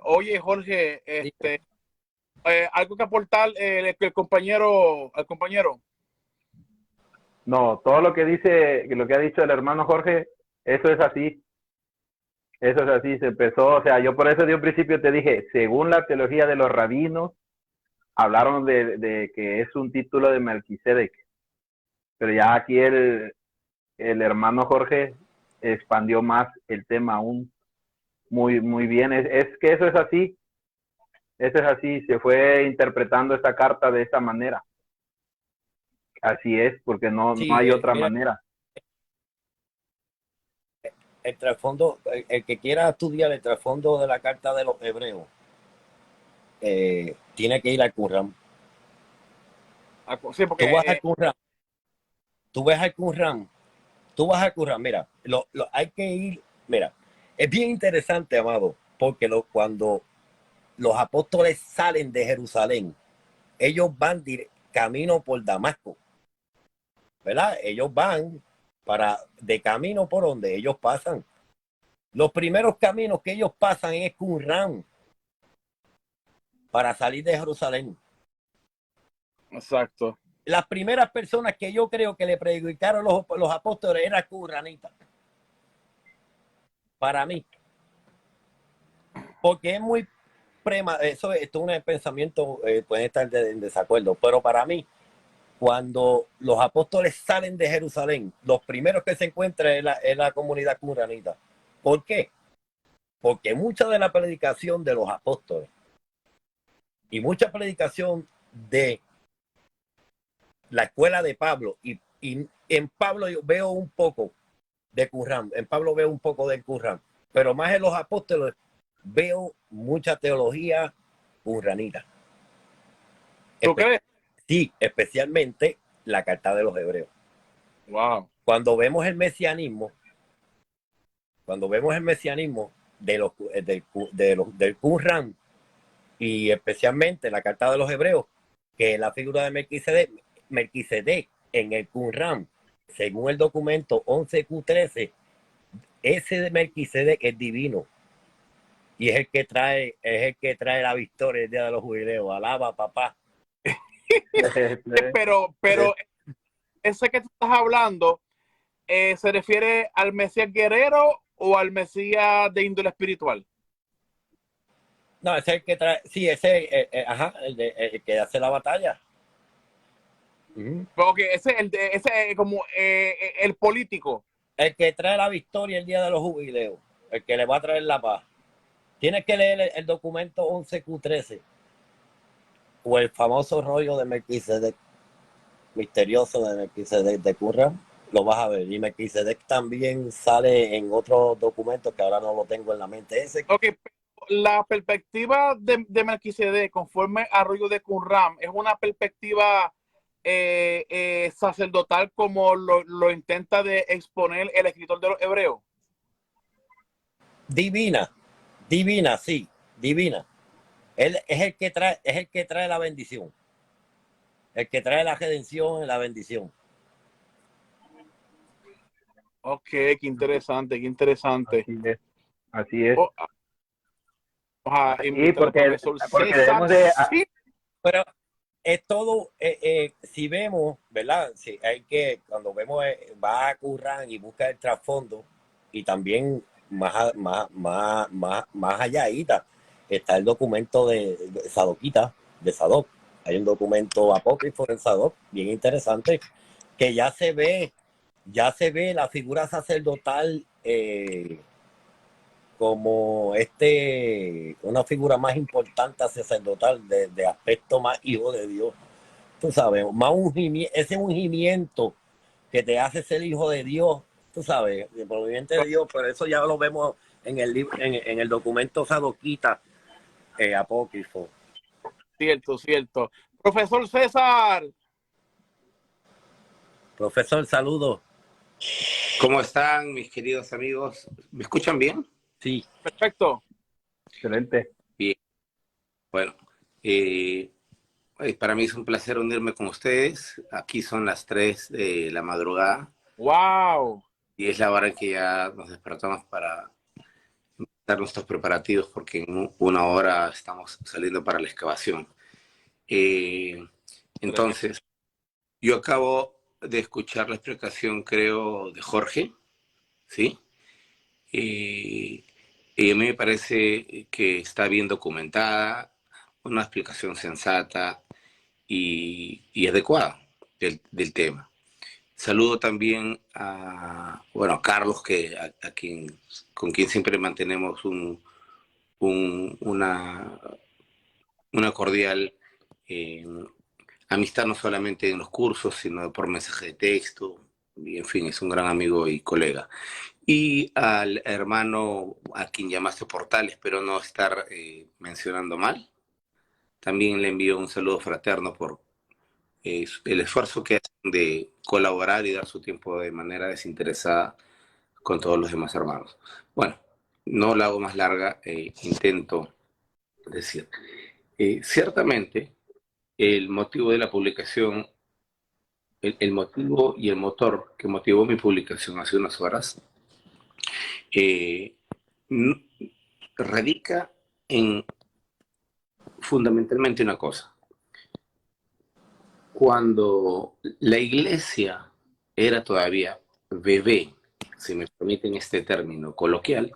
Oye, Jorge, algo que aportar al compañero. No, todo lo que ha dicho el hermano Jorge, eso es así. Eso es así, se empezó, o sea, yo por eso de un principio te dije, según la teología de los rabinos, hablaron de que es un título de Melquisedec. Pero ya aquí el hermano Jorge expandió más el tema aún muy, muy bien. Es que eso es así. Eso es así. Se fue interpretando esta carta de esta manera. Así es, porque no Sí, hay otra mira, manera. el trasfondo, el que quiera estudiar el trasfondo de la carta de los hebreos, tiene que ir al Qumran. Sí, Tú vas al porque Qumran, tú ves al Qumran, tú vas al Qumran, mira, hay que ir, mira, es bien interesante, amado, porque cuando los apóstoles salen de Jerusalén, ellos van camino por Damasco, ¿verdad? Ellos van de camino por donde ellos pasan. Los primeros caminos que ellos pasan es Qumran para salir de Jerusalén. exacto. Las primeras personas que yo creo que le predicaron los apóstoles eran quranitas. Para mí. Porque es muy esto es un pensamiento, pueden estar en desacuerdo, pero para mí, cuando los apóstoles salen de Jerusalén, los primeros que se encuentran es la comunidad quranita. ¿Por qué? Porque mucha de la predicación de los apóstoles y mucha predicación de la escuela de Pablo, y en Pablo yo veo un poco de Qumran, en Pablo veo un poco del Qumran, pero más en los apóstoles veo mucha teología qumranita. ¿Tú crees? Sí, especialmente la carta de los hebreos. Wow. Cuando vemos el mesianismo, del Qumran, y especialmente la carta de los hebreos, que es la figura de Melquisedec en el Qumran, según el documento 11Q13, ese de Melquisedec es divino y es el que trae la victoria el día de los jubileos. Alaba, papá. Pero ese que tú estás hablando, ¿se refiere al Mesías guerrero o al Mesías de índole espiritual? No, ese es el que trae, sí, ese, ajá, el que hace la batalla. Porque ese como el político. El que trae la victoria el día de los jubileos, el que le va a traer la paz. Tienes que leer el documento 11Q13 o el famoso rollo de Melquisedec, misterioso de Melquisedec de Qumran, lo vas a ver. Y Melquisedec también sale en otros documentos que ahora no lo tengo en la mente. Ok, la perspectiva de Melquisedec conforme al rollo de Qumran es una perspectiva sacerdotal como lo intenta de exponer el escritor de los Hebreos. Divina, divina, sí, divina. Él es el que trae la bendición, el que trae la redención y la bendición. Ok, qué interesante, qué interesante. Así es. Así es. Oh, vamos a Sí, invitar al profesor porque César. debemos de, Sí. Pero es todo, si vemos, ¿verdad? Si hay que, cuando vemos, va a Qumran y busca el trasfondo, y también más allá está el documento de Sadoquita, de Sadoc. Hay un documento apócrifo en Sadoc, bien interesante, que ya se ve la figura sacerdotal como una figura más importante sacerdotal de aspecto más hijo de Dios. Tú sabes, ese ungimiento que te hace ser hijo de Dios, tú sabes, el proveniente de Dios, pero eso ya lo vemos en el libro, en el documento Sadoquita apócrifo. Cierto, cierto. Profesor César. Profesor, saludos. ¿Cómo están mis queridos amigos? ¿Me escuchan bien? Sí. Perfecto. Excelente. Bien. Bueno, para mí es un placer unirme con ustedes. Aquí son las 3 de la madrugada. Wow. Y es la hora en que ya nos despertamos para dar nuestros preparativos porque en una hora estamos saliendo para la excavación. Entonces, yo acabo de escuchar la explicación, creo, de Jorge, ¿sí? Y a mí me parece que está bien documentada, una explicación sensata y adecuada del tema. Saludo también bueno, a Carlos, con quien siempre mantenemos una cordial amistad no solamente en los cursos, sino por mensaje de texto, y en fin, es un gran amigo y colega. Y al hermano a quien llamaste Portal, espero no estar mencionando mal, también le envío un saludo fraterno por el esfuerzo que hacen de colaborar y dar su tiempo de manera desinteresada con todos los demás hermanos. Bueno, no la hago más larga, intento decir. Ciertamente, el motivo de la publicación, el motivo y el motor que motivó mi publicación hace unas horas, eh, radica en fundamentalmente una cosa. Cuando la iglesia era todavía bebé, si me permiten este término coloquial,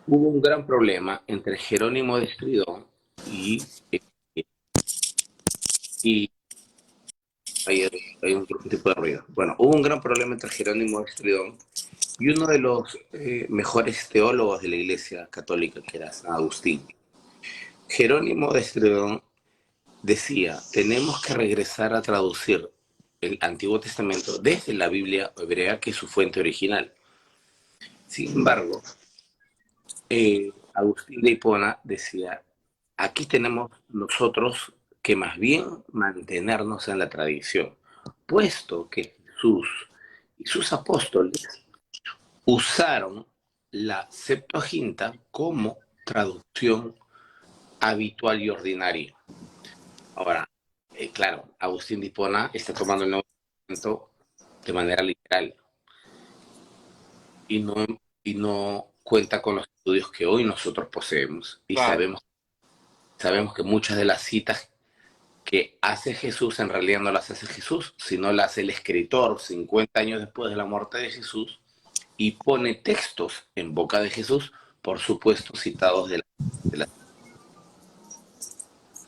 hubo un gran problema entre Jerónimo de Estridón y hay un tipo de ruido. Bueno, hubo un gran problema entre Jerónimo de Estridón y uno de los mejores teólogos de la Iglesia Católica, que era San Agustín. Jerónimo de Estridón decía, tenemos que regresar a traducir el Antiguo Testamento desde la Biblia hebrea, que es su fuente original. Sin embargo, Agustín de Hipona decía, aquí tenemos nosotros que más bien mantenernos en la tradición, puesto que Jesús y sus apóstoles usaron la Septuaginta como traducción habitual y ordinaria. Ahora, claro, Agustín de Hipona está tomando el Nuevo Testamento de manera literal y no cuenta con los estudios que hoy nosotros poseemos y Claro. sabemos que muchas de las citas que hace Jesús en realidad no las hace Jesús, sino las hace el escritor 50 años después de la muerte de Jesús y pone textos en boca de Jesús, por supuesto citados de la...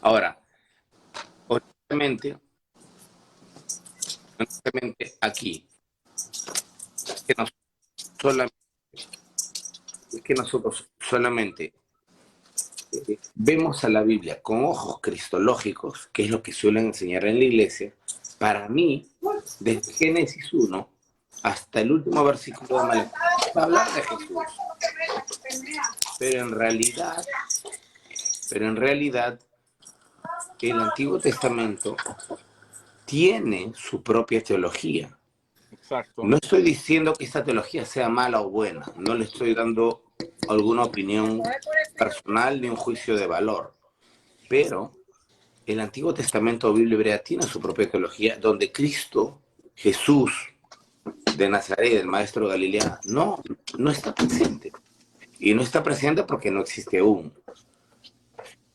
Ahora, honestamente aquí, que nosotros solamente, que nosotros solamente vemos a la Biblia con ojos cristológicos, que es lo que suelen enseñar en la iglesia. Para mí, desde Génesis 1 hasta el último versículo de Malaquías, va a hablar de Jesús. Pero en realidad, el Antiguo Testamento tiene su propia teología. Exacto. No estoy diciendo que esta teología sea mala o buena, no le estoy dando alguna opinión personal ni un juicio de valor, pero el Antiguo Testamento o Biblia hebrea tiene su propia teología, donde Cristo, Jesús de Nazaret, el maestro de Galilea, no está presente. Y no está presente porque no existe aún.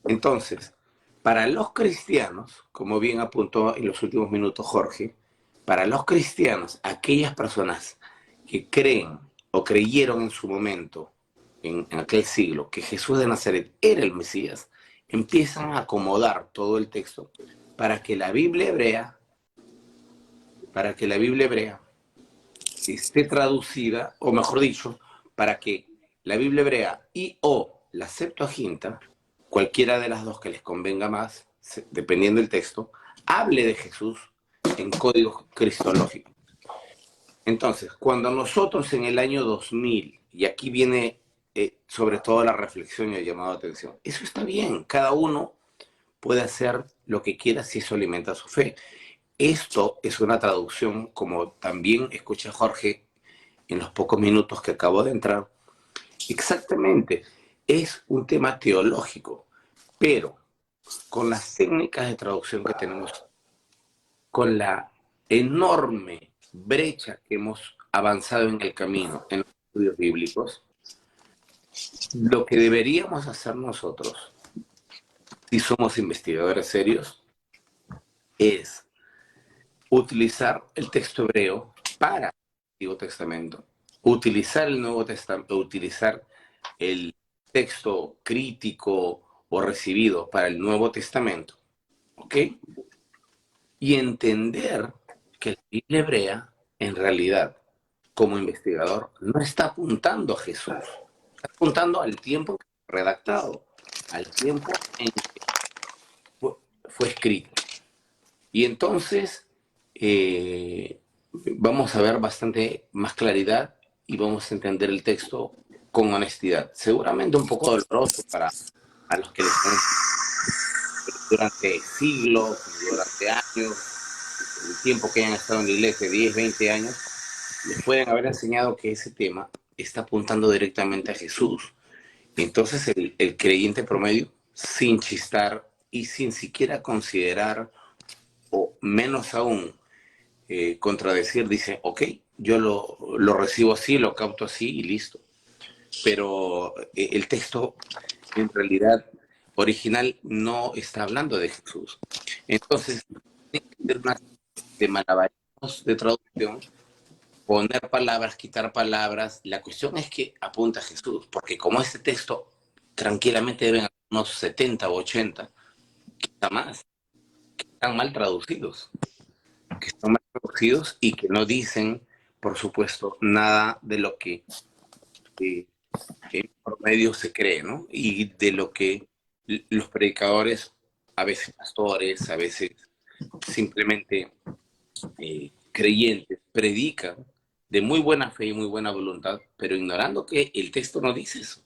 Entonces, para los cristianos, como bien apuntó en los últimos minutos Jorge, para los cristianos, aquellas personas que creen o creyeron en su momento, en aquel siglo, que Jesús de Nazaret era el Mesías, empiezan a acomodar todo el texto para que la Biblia hebrea esté traducida, o mejor dicho, para que la Biblia hebrea y o la Septuaginta, cualquiera de las dos que les convenga más, dependiendo del texto, hable de Jesús en código cristológico. Entonces, cuando nosotros en el año 2000, y aquí viene sobre todo la reflexión y el llamado de atención, eso está bien, cada uno puede hacer lo que quiera si eso alimenta su fe. Esto es una traducción, como también escuché a Jorge en los pocos minutos que acabo de entrar, exactamente, es un tema teológico, pero con las técnicas de traducción que tenemos, con la enorme brecha que hemos avanzado en el camino en los estudios bíblicos, lo que deberíamos hacer nosotros, si somos investigadores serios, es utilizar el texto hebreo para el Antiguo Testamento, utilizar el Nuevo Testamento, utilizar el texto crítico o recibido para el Nuevo Testamento, ¿ok? Y entender que la Biblia hebrea, en realidad, como investigador, no está apuntando a Jesús, está apuntando al tiempo que fue redactado, al tiempo en que fue escrito. Y entonces vamos a ver bastante más claridad y vamos a entender el texto con honestidad. Seguramente un poco doloroso para a los que les han durante siglos, durante años, el tiempo que hayan estado en la iglesia, 10, 20 años, les pueden haber enseñado que ese tema está apuntando directamente a Jesús. Entonces el creyente promedio, sin chistar y sin siquiera considerar, o menos aún contradecir, dice, ok, yo lo recibo así, lo capto así y listo. Pero el texto en realidad original no está hablando de Jesús. Entonces, tiene que ser una de malabarismos de traducción, poner palabras, quitar palabras. La cuestión es que apunta a Jesús, porque como este texto tranquilamente deben haber unos 70 o 80, quizá más, que están mal traducidos, y que no dicen, por supuesto, nada de lo que por medio se cree, ¿no? Y de lo que los predicadores, a veces pastores, a veces simplemente creyentes, predican de muy buena fe y muy buena voluntad, pero ignorando que el texto no dice eso.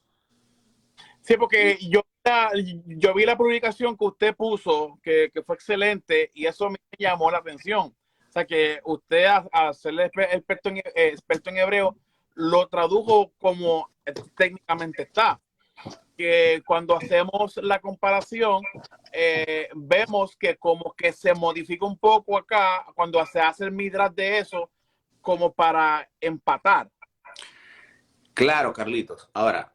Sí, porque yo vi la publicación que usted puso, que fue excelente, y eso me llamó la atención. O sea, que usted, a ser experto en hebreo, lo tradujo como técnicamente está. Que cuando hacemos la comparación, vemos que como que se modifica un poco acá, cuando se hace el midrash de eso, como para empatar. Claro, Carlitos. Ahora,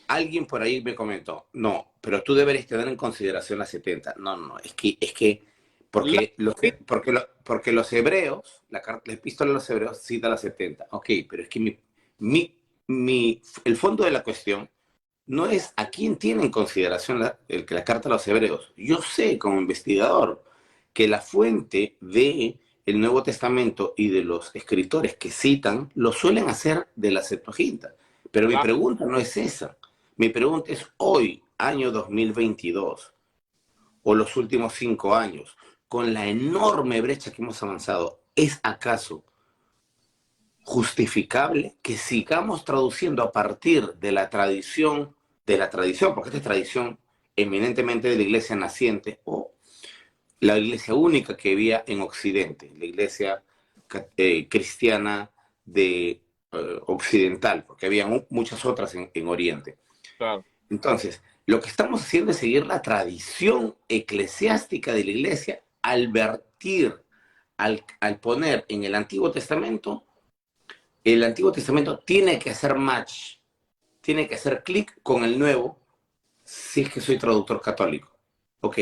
alguien por ahí me comentó, no, pero tú deberías tener en consideración las 70. No, es que porque los hebreos, la epístola de los hebreos cita las 70. Ok, pero es que el fondo de la cuestión no es a quién tiene en consideración la carta a los hebreos. Yo sé como investigador que la fuente de el Nuevo Testamento y de los escritores que citan lo suelen hacer de la Septuaginta. Pero mi pregunta no es esa. Mi pregunta es hoy, año 2022, o los últimos 5 años, con la enorme brecha que hemos avanzado, ¿es acaso justificable que sigamos traduciendo a partir de la tradición, porque esta es tradición eminentemente de la iglesia naciente o la iglesia única que había en Occidente, la iglesia cristiana de occidental, porque había muchas otras en Oriente? Claro. Entonces, lo que estamos haciendo es seguir la tradición eclesiástica de la iglesia al vertir, al poner en el Antiguo Testamento tiene que hacer match, tiene que hacer clic con el Nuevo, si es que soy traductor católico. Ok,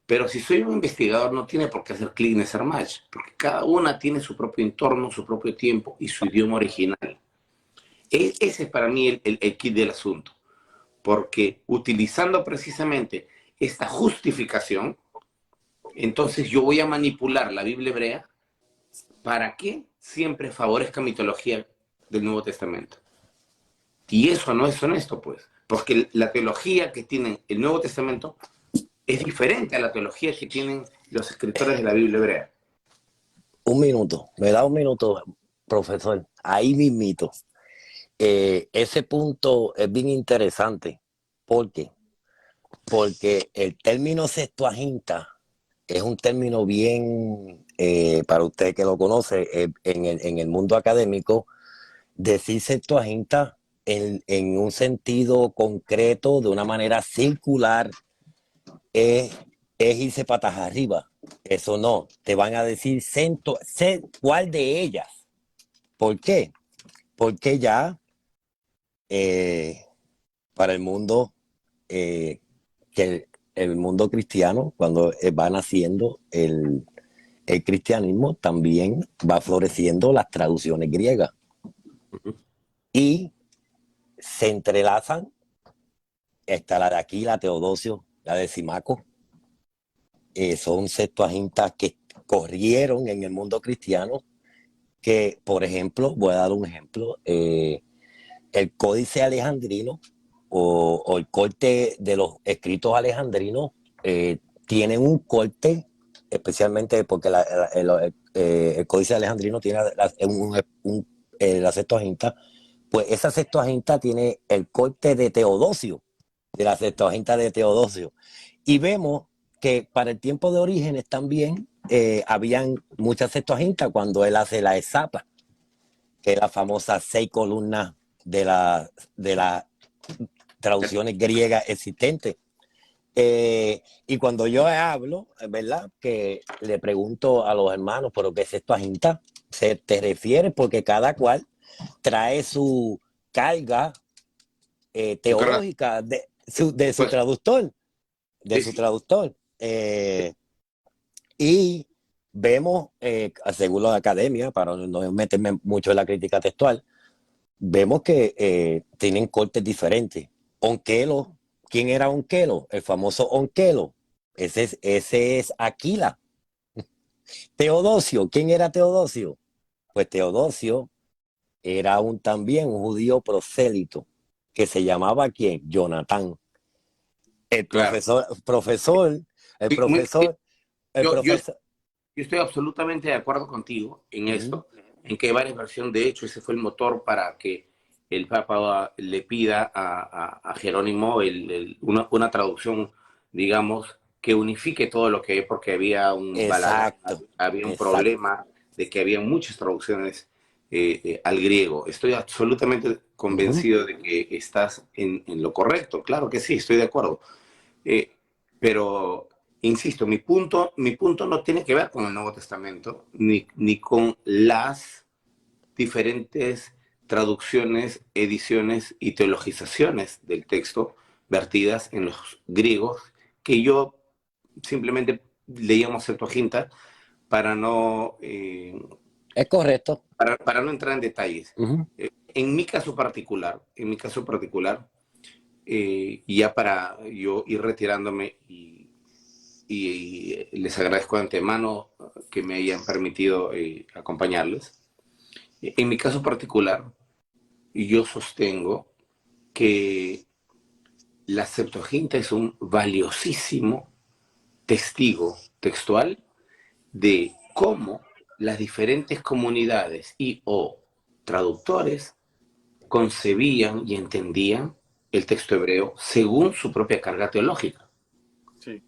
pero si soy un investigador no tiene por qué hacer clic ni hacer match, porque cada una tiene su propio entorno, su propio tiempo y su idioma original. Ese es para mí el kit del asunto, porque utilizando precisamente esta justificación, entonces yo voy a manipular la Biblia hebrea para que siempre favorezca mi teología del Nuevo Testamento. Y eso no es honesto, pues, porque la teología que tienen el Nuevo Testamento es diferente a la teología que tienen los escritores de la Biblia hebrea. Un minuto, me da un minuto, profesor. Ahí mismito. Ese punto es bien interesante. ¿Por qué? Porque el término Septuaginta es un término bien, para usted que lo conoce, en el mundo académico, decir Septuaginta en un sentido concreto, de una manera circular, es irse patas arriba. Eso no, te van a decir cuál de ellas. ¿Por qué? Porque ya para el mundo, que el mundo cristiano, cuando va naciendo el cristianismo, también va floreciendo las traducciones griegas. Y se entrelazan, está la de aquí, la Teodosio, la de Simaco. Son septuagintas que corrieron en el mundo cristiano, que, por ejemplo, voy a dar un ejemplo, el Códice Alejandrino o el corte de los escritos alejandrinos tienen un corte especialmente porque el Códice Alejandrino tiene la Septuaginta, pues esa Septuaginta tiene el corte de Teodosio, de la Septuaginta de Teodosio. Y vemos que para el tiempo de Orígenes también habían muchas Septuagintas cuando él hace la Exapa, que es la famosa 6 columnas de las traducciones griegas existentes. Y cuando yo hablo, ¿verdad? Que le pregunto a los hermanos, ¿pero qué es Septuaginta? ¿Se te refiere? Porque cada cual trae su carga teológica de su traductor. Su traductor. Y vemos, según la academia, para no meterme mucho en la crítica textual, vemos que tienen cortes diferentes. Onquelo, ¿quién era Onquelo? El famoso Onquelo. Ese es Aquila. Teodosio, ¿quién era Teodosio? Pues Teodosio era también un judío prosélito que se llamaba ¿quién? Jonatán. El profesor. Yo estoy absolutamente de acuerdo contigo en esto, en que hay varias versiones. De hecho, ese fue el motor para que el Papa le pida a Jerónimo una traducción, digamos, que unifique todo lo que hay, porque había un problema de que había muchas traducciones al griego. Estoy absolutamente convencido de que estás en lo correcto. Claro que sí, estoy de acuerdo. Pero, insisto, mi punto no tiene que ver con el Nuevo Testamento, ni con las diferentes traducciones, ediciones y teologizaciones del texto vertidas en los griegos, que yo simplemente leíamos Septuaginta para no... es correcto. Para no entrar en detalles. En mi caso particular, ya para yo ir retirándome y les agradezco de antemano que me hayan permitido acompañarles. En mi caso particular, yo sostengo que la Septuaginta es un valiosísimo testigo textual de cómo las diferentes comunidades o traductores concebían y entendían el texto hebreo según su propia carga teológica. Sí.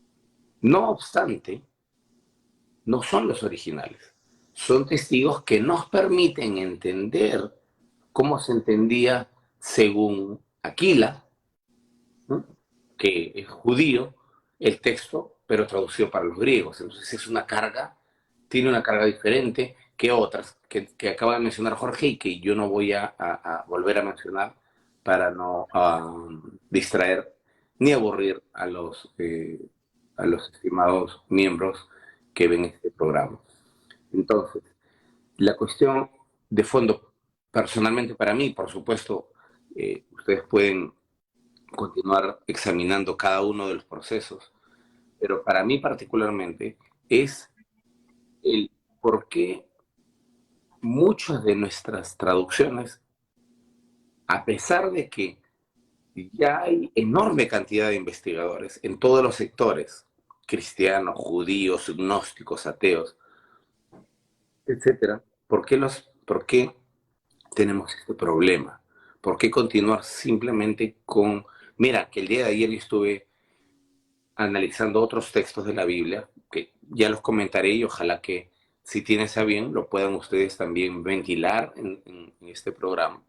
No obstante, no son los originales. Son testigos que nos permiten entender cómo se entendía según Aquila, ¿no?, que es judío, el texto, pero traducido para los griegos. Entonces tiene una carga diferente que otras que acaba de mencionar Jorge y que yo no voy a volver a mencionar para no distraer ni aburrir a los estimados miembros que ven este programa. Entonces, la cuestión de fondo, personalmente para mí, por supuesto, ustedes pueden continuar examinando cada uno de los procesos, pero para mí particularmente es el por qué muchas de nuestras traducciones, a pesar de que ya hay enorme cantidad de investigadores en todos los sectores, cristianos, judíos, gnósticos, ateos, etcétera, ¿por qué tenemos este problema? ¿Por qué continuar simplemente con... Mira, que el día de ayer yo estuve analizando otros textos de la Biblia, que ya los comentaré y ojalá que si tienes a bien lo puedan ustedes también ventilar en este programa.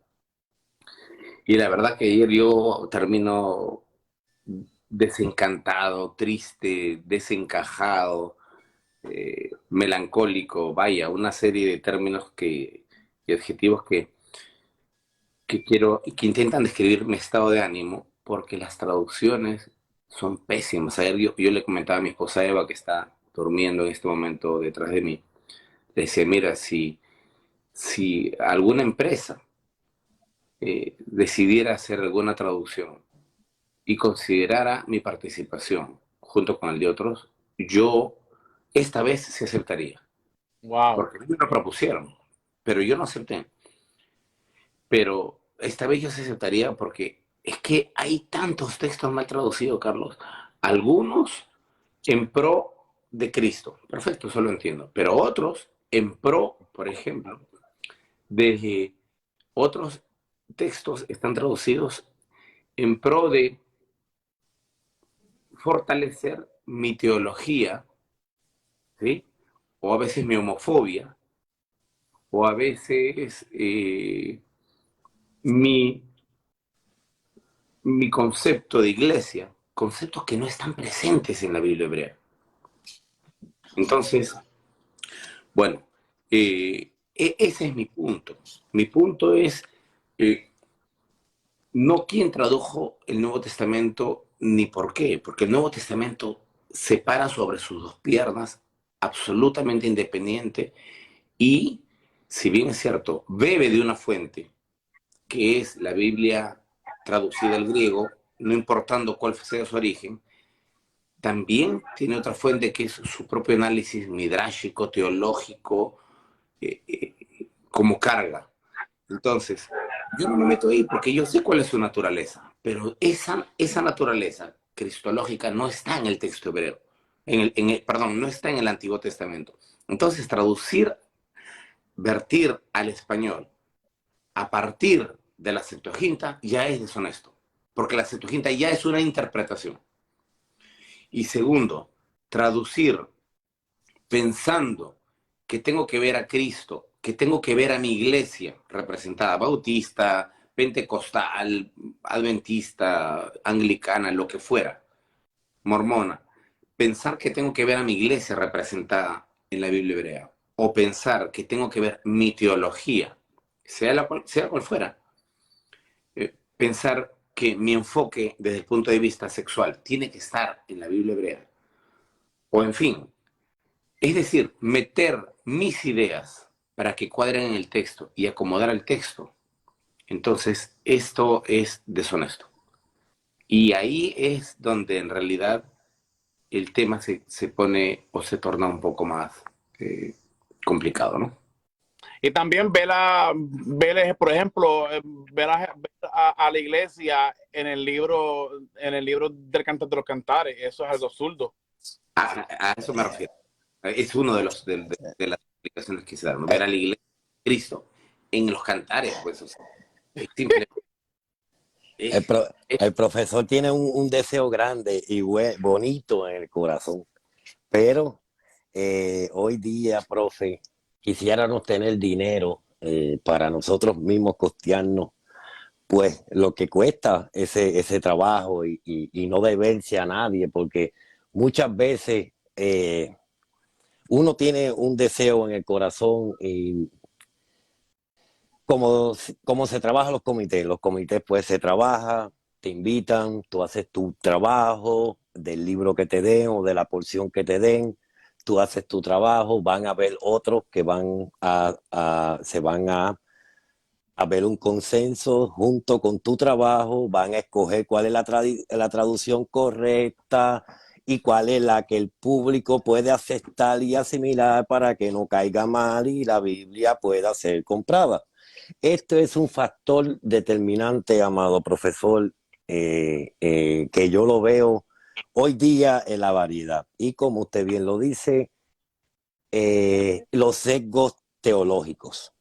Y la verdad que ayer yo termino desencantado, triste, desencajado, melancólico, vaya, una serie de términos y adjetivos que intentan describir mi estado de ánimo, porque las traducciones son pésimas. Ayer yo le comentaba a mi esposa Eva, que está durmiendo en este momento detrás de mí, le decía, mira, si alguna empresa decidiera hacer alguna traducción y considerara mi participación junto con el de otros, yo esta vez sí aceptaría. Wow. Porque a mí me lo propusieron, pero yo no acepté. Pero esta vez yo sí aceptaría porque es que hay tantos textos mal traducidos, Carlos. Algunos en pro de Cristo. Perfecto, eso lo entiendo. Pero otros en pro, por ejemplo, de otros textos están traducidos en pro de fortalecer mi teología, ¿sí? O a veces mi homofobia, o a veces mi, mi concepto de iglesia, conceptos que no están presentes en la Biblia hebrea. Entonces, bueno, ese es mi punto. Mi punto es no quién tradujo el Nuevo Testamento ni por qué, porque el Nuevo Testamento se para sobre sus dos piernas, absolutamente independiente, y, si bien es cierto, bebe de una fuente, que es la Biblia traducida al griego, no importando cuál sea su origen, también tiene otra fuente que es su propio análisis midrásico, teológico, como carga. Entonces, yo no me meto ahí porque yo sé cuál es su naturaleza, pero esa naturaleza cristológica no está en el texto hebreo, perdón, no está en el Antiguo Testamento. Entonces, traducir, vertir al español a partir de la Septuaginta ya es deshonesto, porque la Septuaginta ya es una interpretación. Y segundo, traducir pensando que tengo que ver a Cristo, que tengo que ver a mi iglesia representada, bautista, pentecostal, adventista, anglicana, lo que fuera, mormona, pensar que tengo que ver a mi iglesia representada en la Biblia hebrea, o pensar que tengo que ver mi teología, sea cual fuera, pensar que mi enfoque desde el punto de vista sexual tiene que estar en la Biblia hebrea, o en fin, es decir, meter mis ideas para que cuadren en el texto y acomodar el texto, entonces esto es deshonesto. Y ahí es donde en realidad el tema se pone o se torna un poco más complicado, ¿no? Y también por ejemplo, ver a la iglesia en el libro del Cantar de los Cantares. Eso es algo absurdo. A eso me refiero. Es uno de las explicaciones que se dan, ¿no? Ver a la iglesia de Cristo en los cantares, pues, o sea, es simple. El profesor tiene un deseo grande y bonito en el corazón, pero hoy día, profe, quisiéramos tener dinero para nosotros mismos costearnos, pues lo que cuesta ese trabajo y no deberse a nadie, porque muchas veces uno tiene un deseo en el corazón y como se trabaja los comités pues se trabaja, te invitan, tú haces tu trabajo del libro que te den o de la porción que te den, tú haces tu trabajo, van a haber otros que se van a ver un consenso junto con tu trabajo, van a escoger cuál es la traducción correcta y cuál es la que el público puede aceptar y asimilar para que no caiga mal y la Biblia pueda ser comprada. Esto es un factor determinante, amado profesor, que yo lo veo hoy día en la variedad. Y como usted bien lo dice, los sesgos teológicos.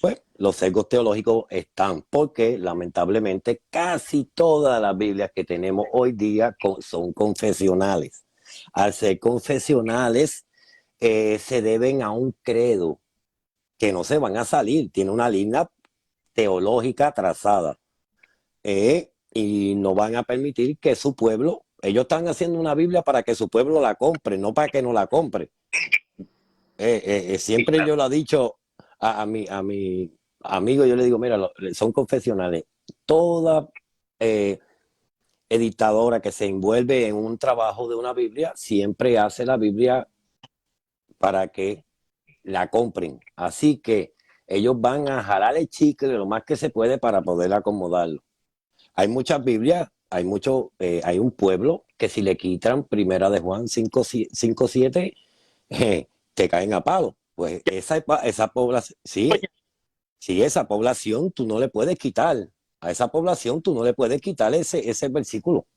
Pues los sesgos teológicos están porque lamentablemente casi todas las Biblias que tenemos hoy día son confesionales. Al ser confesionales, se deben a un credo que no se van a salir, tiene una línea teológica trazada y no van a permitir que su pueblo, ellos están haciendo una Biblia para que su pueblo la compre, no para que no la compre. Siempre yo lo he dicho a mi amigo, yo le digo, mira, son confesionales. Toda editadora que se envuelve en un trabajo de una Biblia siempre hace la Biblia para que la compren. Así que ellos van a jalar el chicle lo más que se puede para poder acomodarlo. Hay muchas Biblias, hay un pueblo que si le quitan Primera de Juan 5:7, te caen a palo. Pues esa población, sí, esa población tú no le puedes quitar. A esa población tú no le puedes quitar ese versículo.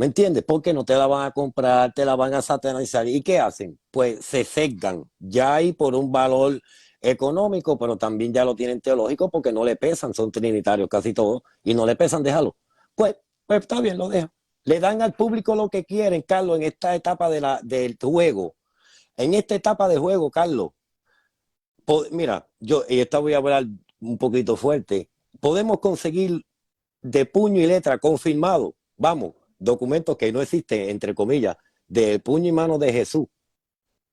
¿Me entiendes? Porque no te la van a comprar, te la van a satanizar. ¿Y qué hacen? Pues se sesgan. Ya hay por un valor económico, pero también ya lo tienen teológico porque no le pesan, son trinitarios casi todos, y no le pesan, déjalo. Pues está bien, lo dejan. Le dan al público lo que quieren, Carlos, en esta etapa del juego. En esta etapa de juego, Carlos. Mira, y esta voy a hablar un poquito fuerte. Podemos conseguir de puño y letra confirmado, vamos, documentos que no existen, entre comillas, del puño y mano de Jesús,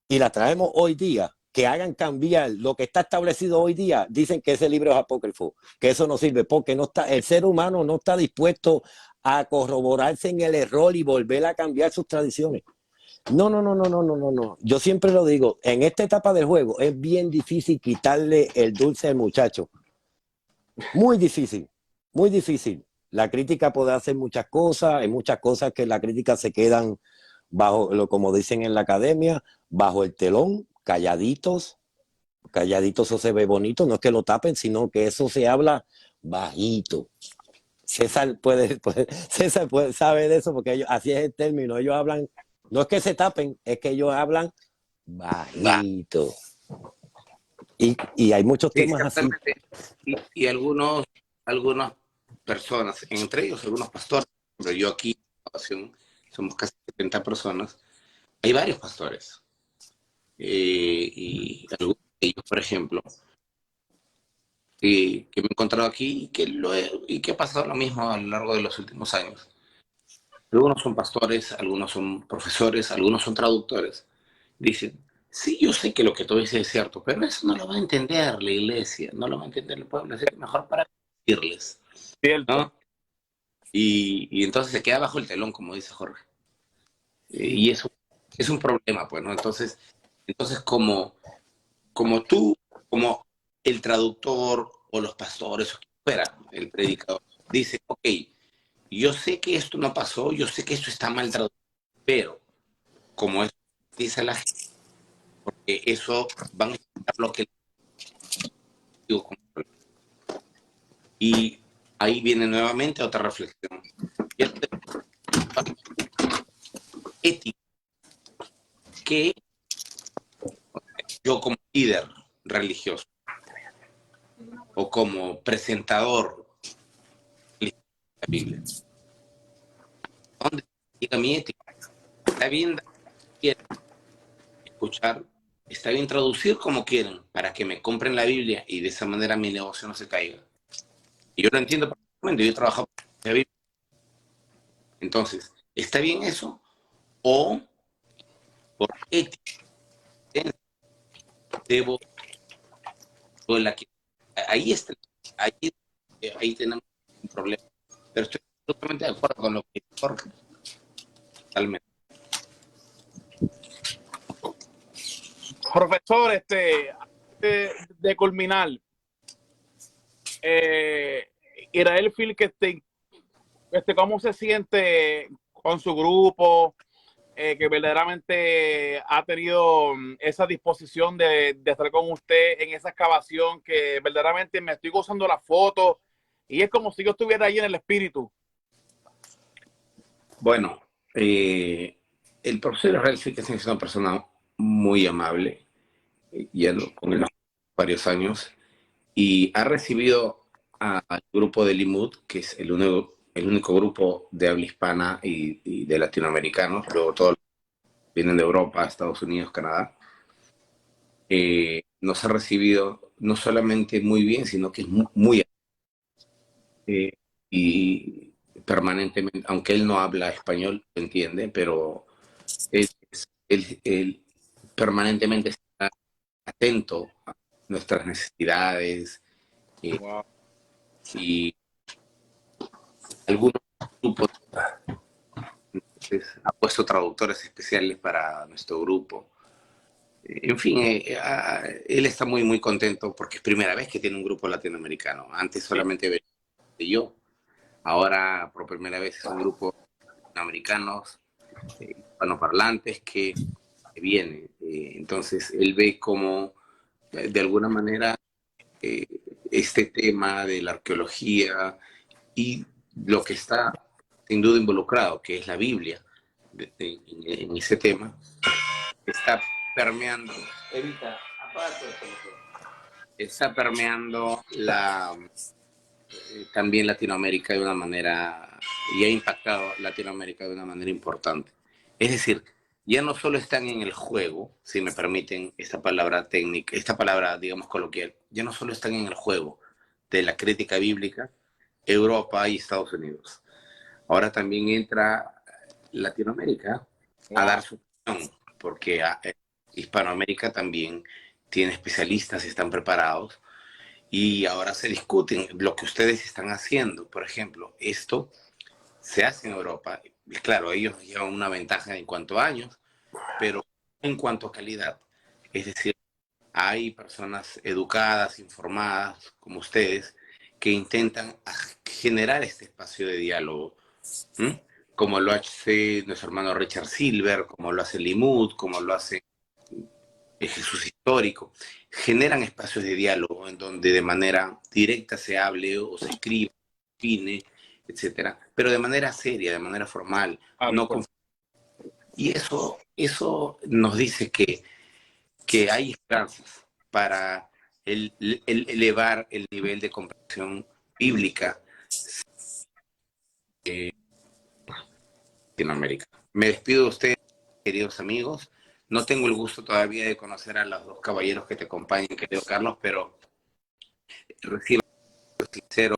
y la traemos hoy día, que hagan cambiar lo que está establecido hoy día. Dicen que ese libro es apócrifo, que eso no sirve porque no está, el ser humano no está dispuesto a corroborarse en el error y volver a cambiar sus tradiciones. No, no, no, no, no, no, no, no. Yo siempre lo digo, en esta etapa del juego es bien difícil quitarle el dulce al muchacho. Muy difícil, muy difícil. La crítica puede hacer muchas cosas, hay muchas cosas que la crítica se quedan bajo, como dicen en la academia, bajo el telón, calladitos. Calladitos, eso se ve bonito, no es que lo tapen, sino que eso se habla bajito. César sabe de eso porque ellos, así es el término, ellos hablan, no es que se tapen, es que ellos hablan bajito. Y hay muchos temas así. Y algunas personas, entre ellos algunos pastores, pero yo aquí somos casi 70 personas, hay varios pastores. Y algunos de ellos, por ejemplo, que me he encontrado aquí y que ha pasado lo mismo a lo largo de los últimos años. Algunos son pastores, algunos son profesores, algunos son traductores. Dicen, sí, yo sé que lo que tú dices es cierto, pero eso no lo va a entender la iglesia, no lo va a entender el pueblo, así que mejor para decirles, ¿no? Y entonces se queda bajo el telón, como dice Jorge. Y eso es un problema, pues, ¿no? Entonces como el traductor o los pastores, o quien fuera, el predicador, dice, ok, yo sé que esto no pasó, yo sé que esto está mal traducido, pero como eso dice la gente, porque eso van a escuchar lo que digo. Y ahí viene nuevamente otra reflexión. Ética, que yo como líder religioso o como presentador de la Biblia, ¿dónde llega mi ética? Está bien escuchar, está bien traducir como quieren para que me compren la Biblia y de esa manera mi negocio no se caiga. Y yo lo entiendo perfectamente, yo he trabajado con la Biblia. Entonces, ¿está bien eso? O por ética debo ahí está, ahí tenemos un problema. Pero estoy totalmente de acuerdo con lo que dice Jorge. Totalmente. Profesor, de culminar, Israel Phil, ¿cómo se siente con su grupo? Que verdaderamente ha tenido esa disposición de estar con usted en esa excavación, que verdaderamente me estoy gozando la foto y es como si yo estuviera ahí en el espíritu. Bueno, el profesor Israel Phil es una persona muy amable, ya con él varios años, y ha recibido al grupo de Limud, que es el único grupo de habla hispana y de latinoamericanos, luego todos vienen de Europa, Estados Unidos, Canadá. Nos ha recibido no solamente muy bien, sino que es muy y permanentemente, aunque él no habla español, lo entiende, pero él permanentemente está atento a nuestras necesidades, Wow. y algunos grupos ha puesto traductores especiales para nuestro grupo. En fin, él está muy, muy contento porque es primera vez que tiene un grupo latinoamericano. Antes solamente veía yo. Ahora, por primera vez, es un grupo latinoamericanos, hispanoparlantes que viene. Entonces, él ve como, de alguna manera, este tema de la arqueología y lo que está sin duda involucrado, que es la Biblia, en ese tema, está permeando. Evita, apaga todo esto, está permeando también Latinoamérica de una manera, y ha impactado Latinoamérica de una manera importante. Es decir, ya no solo están en el juego, si me permiten esta palabra técnica, esta palabra, digamos, coloquial, ya no solo están en el juego de la crítica bíblica Europa y Estados Unidos. Ahora también entra Latinoamérica a dar su opinión, porque Hispanoamérica también tiene especialistas y están preparados, y ahora se discuten lo que ustedes están haciendo. Por ejemplo, esto se hace en Europa. Claro, ellos llevan una ventaja en cuanto a años, pero en cuanto a calidad. Es decir, hay personas educadas, informadas, como ustedes, que intentan generar este espacio de diálogo, ¿m? Como lo hace nuestro hermano Richard Silver, como lo hace Limud, como lo hace Jesús Histórico. Generan espacios de diálogo en donde de manera directa se hable o se escriba, opine, etcétera, pero de manera seria, de manera formal, no con... Y eso nos dice que hay esperanzas para elevar el nivel de comprensión bíblica en Latinoamérica. Me despido de ustedes, queridos amigos. No tengo el gusto todavía de conocer a los dos caballeros que te acompañan, querido Carlos, pero reciban sincero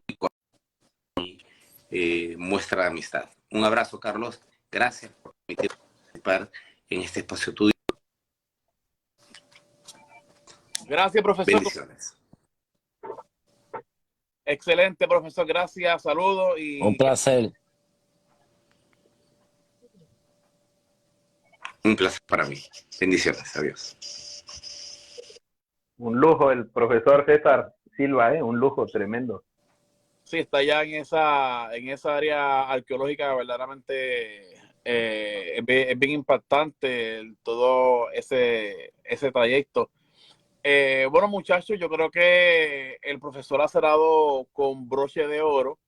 y muestra de amistad. Un abrazo, Carlos. Gracias por permitirme participar en este espacio tuyo. Gracias, profesor. Bendiciones. Excelente, profesor. Gracias. Saludos. Un placer. Un placer para mí. Bendiciones. Adiós. Un lujo el profesor César Silva, un lujo tremendo. Sí, está ya en esa área arqueológica verdaderamente es bien impactante todo ese trayecto. Bueno, muchachos, yo creo que el profesor ha cerrado con broche de oro.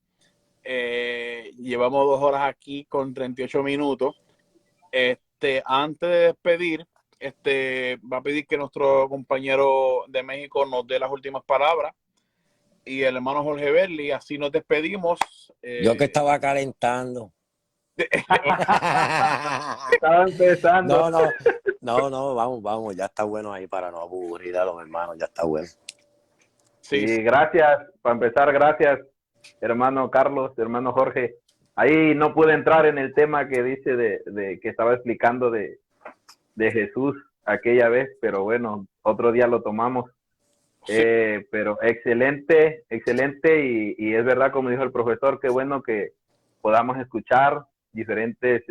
Llevamos 2 horas aquí con 38 minutos. Antes de despedir, va a pedir que nuestro compañero de México nos dé las últimas palabras. Y el hermano Jorge Berli, así nos despedimos. Yo que estaba calentando. Estaba empezando. No, vamos, ya está bueno ahí para no aburrir a los hermanos, ya está bueno. Sí, gracias, para empezar, gracias, hermano Carlos, hermano Jorge. Ahí no pude entrar en el tema que dice de que estaba explicando de Jesús aquella vez, pero bueno, otro día lo tomamos. Sí. Pero excelente, y es verdad, como dijo el profesor, qué bueno que podamos escuchar diferentes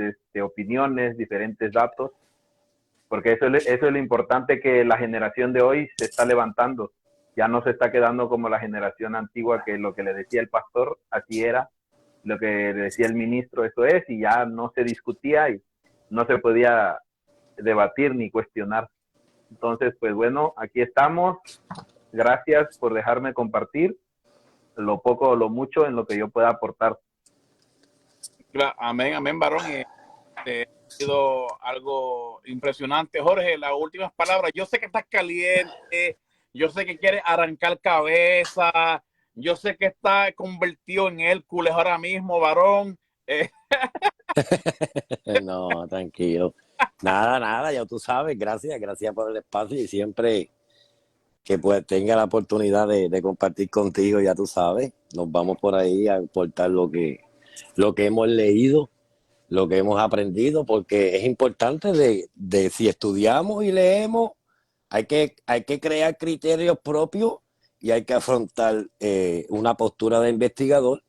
opiniones, diferentes datos, porque eso es lo importante, que la generación de hoy se está levantando, ya no se está quedando como la generación antigua, que lo que le decía el pastor, así era, lo que le decía el ministro, eso es, y ya no se discutía y no se podía debatir ni cuestionar. Entonces, pues bueno, aquí estamos. Gracias por dejarme compartir lo poco o lo mucho en lo que yo pueda aportar. Amén, varón. Ha sido algo impresionante. Jorge, las últimas palabras. Yo sé que estás caliente, yo sé que quieres arrancar cabeza, yo sé que estás convertido en Hércules ahora mismo, varón. No, tranquilo. Nada, ya tú sabes. Gracias por el espacio, y siempre que pues tenga la oportunidad de compartir contigo, ya tú sabes, nos vamos por ahí a aportar lo que hemos leído, lo que hemos aprendido, porque es importante de si estudiamos y leemos, hay que crear criterios propios y hay que afrontar una postura de investigador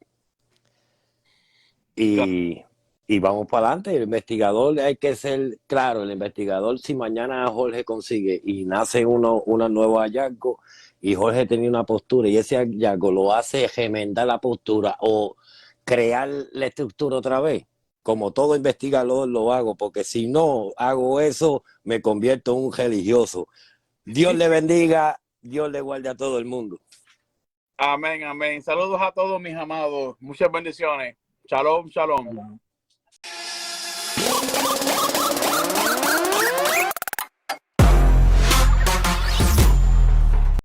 y vamos para adelante. El investigador hay que ser claro, el investigador, si mañana Jorge consigue y nace unos nuevos hallazgos, y Jorge tenía una postura y ese hallazgo lo hace remendar la postura o crear la estructura otra vez, como todo investigador lo hago, porque si no hago eso me convierto en un religioso. Dios le bendiga, Dios le guarde a todo el mundo. Amén. Saludos a todos mis amados, muchas bendiciones. Shalom, shalom.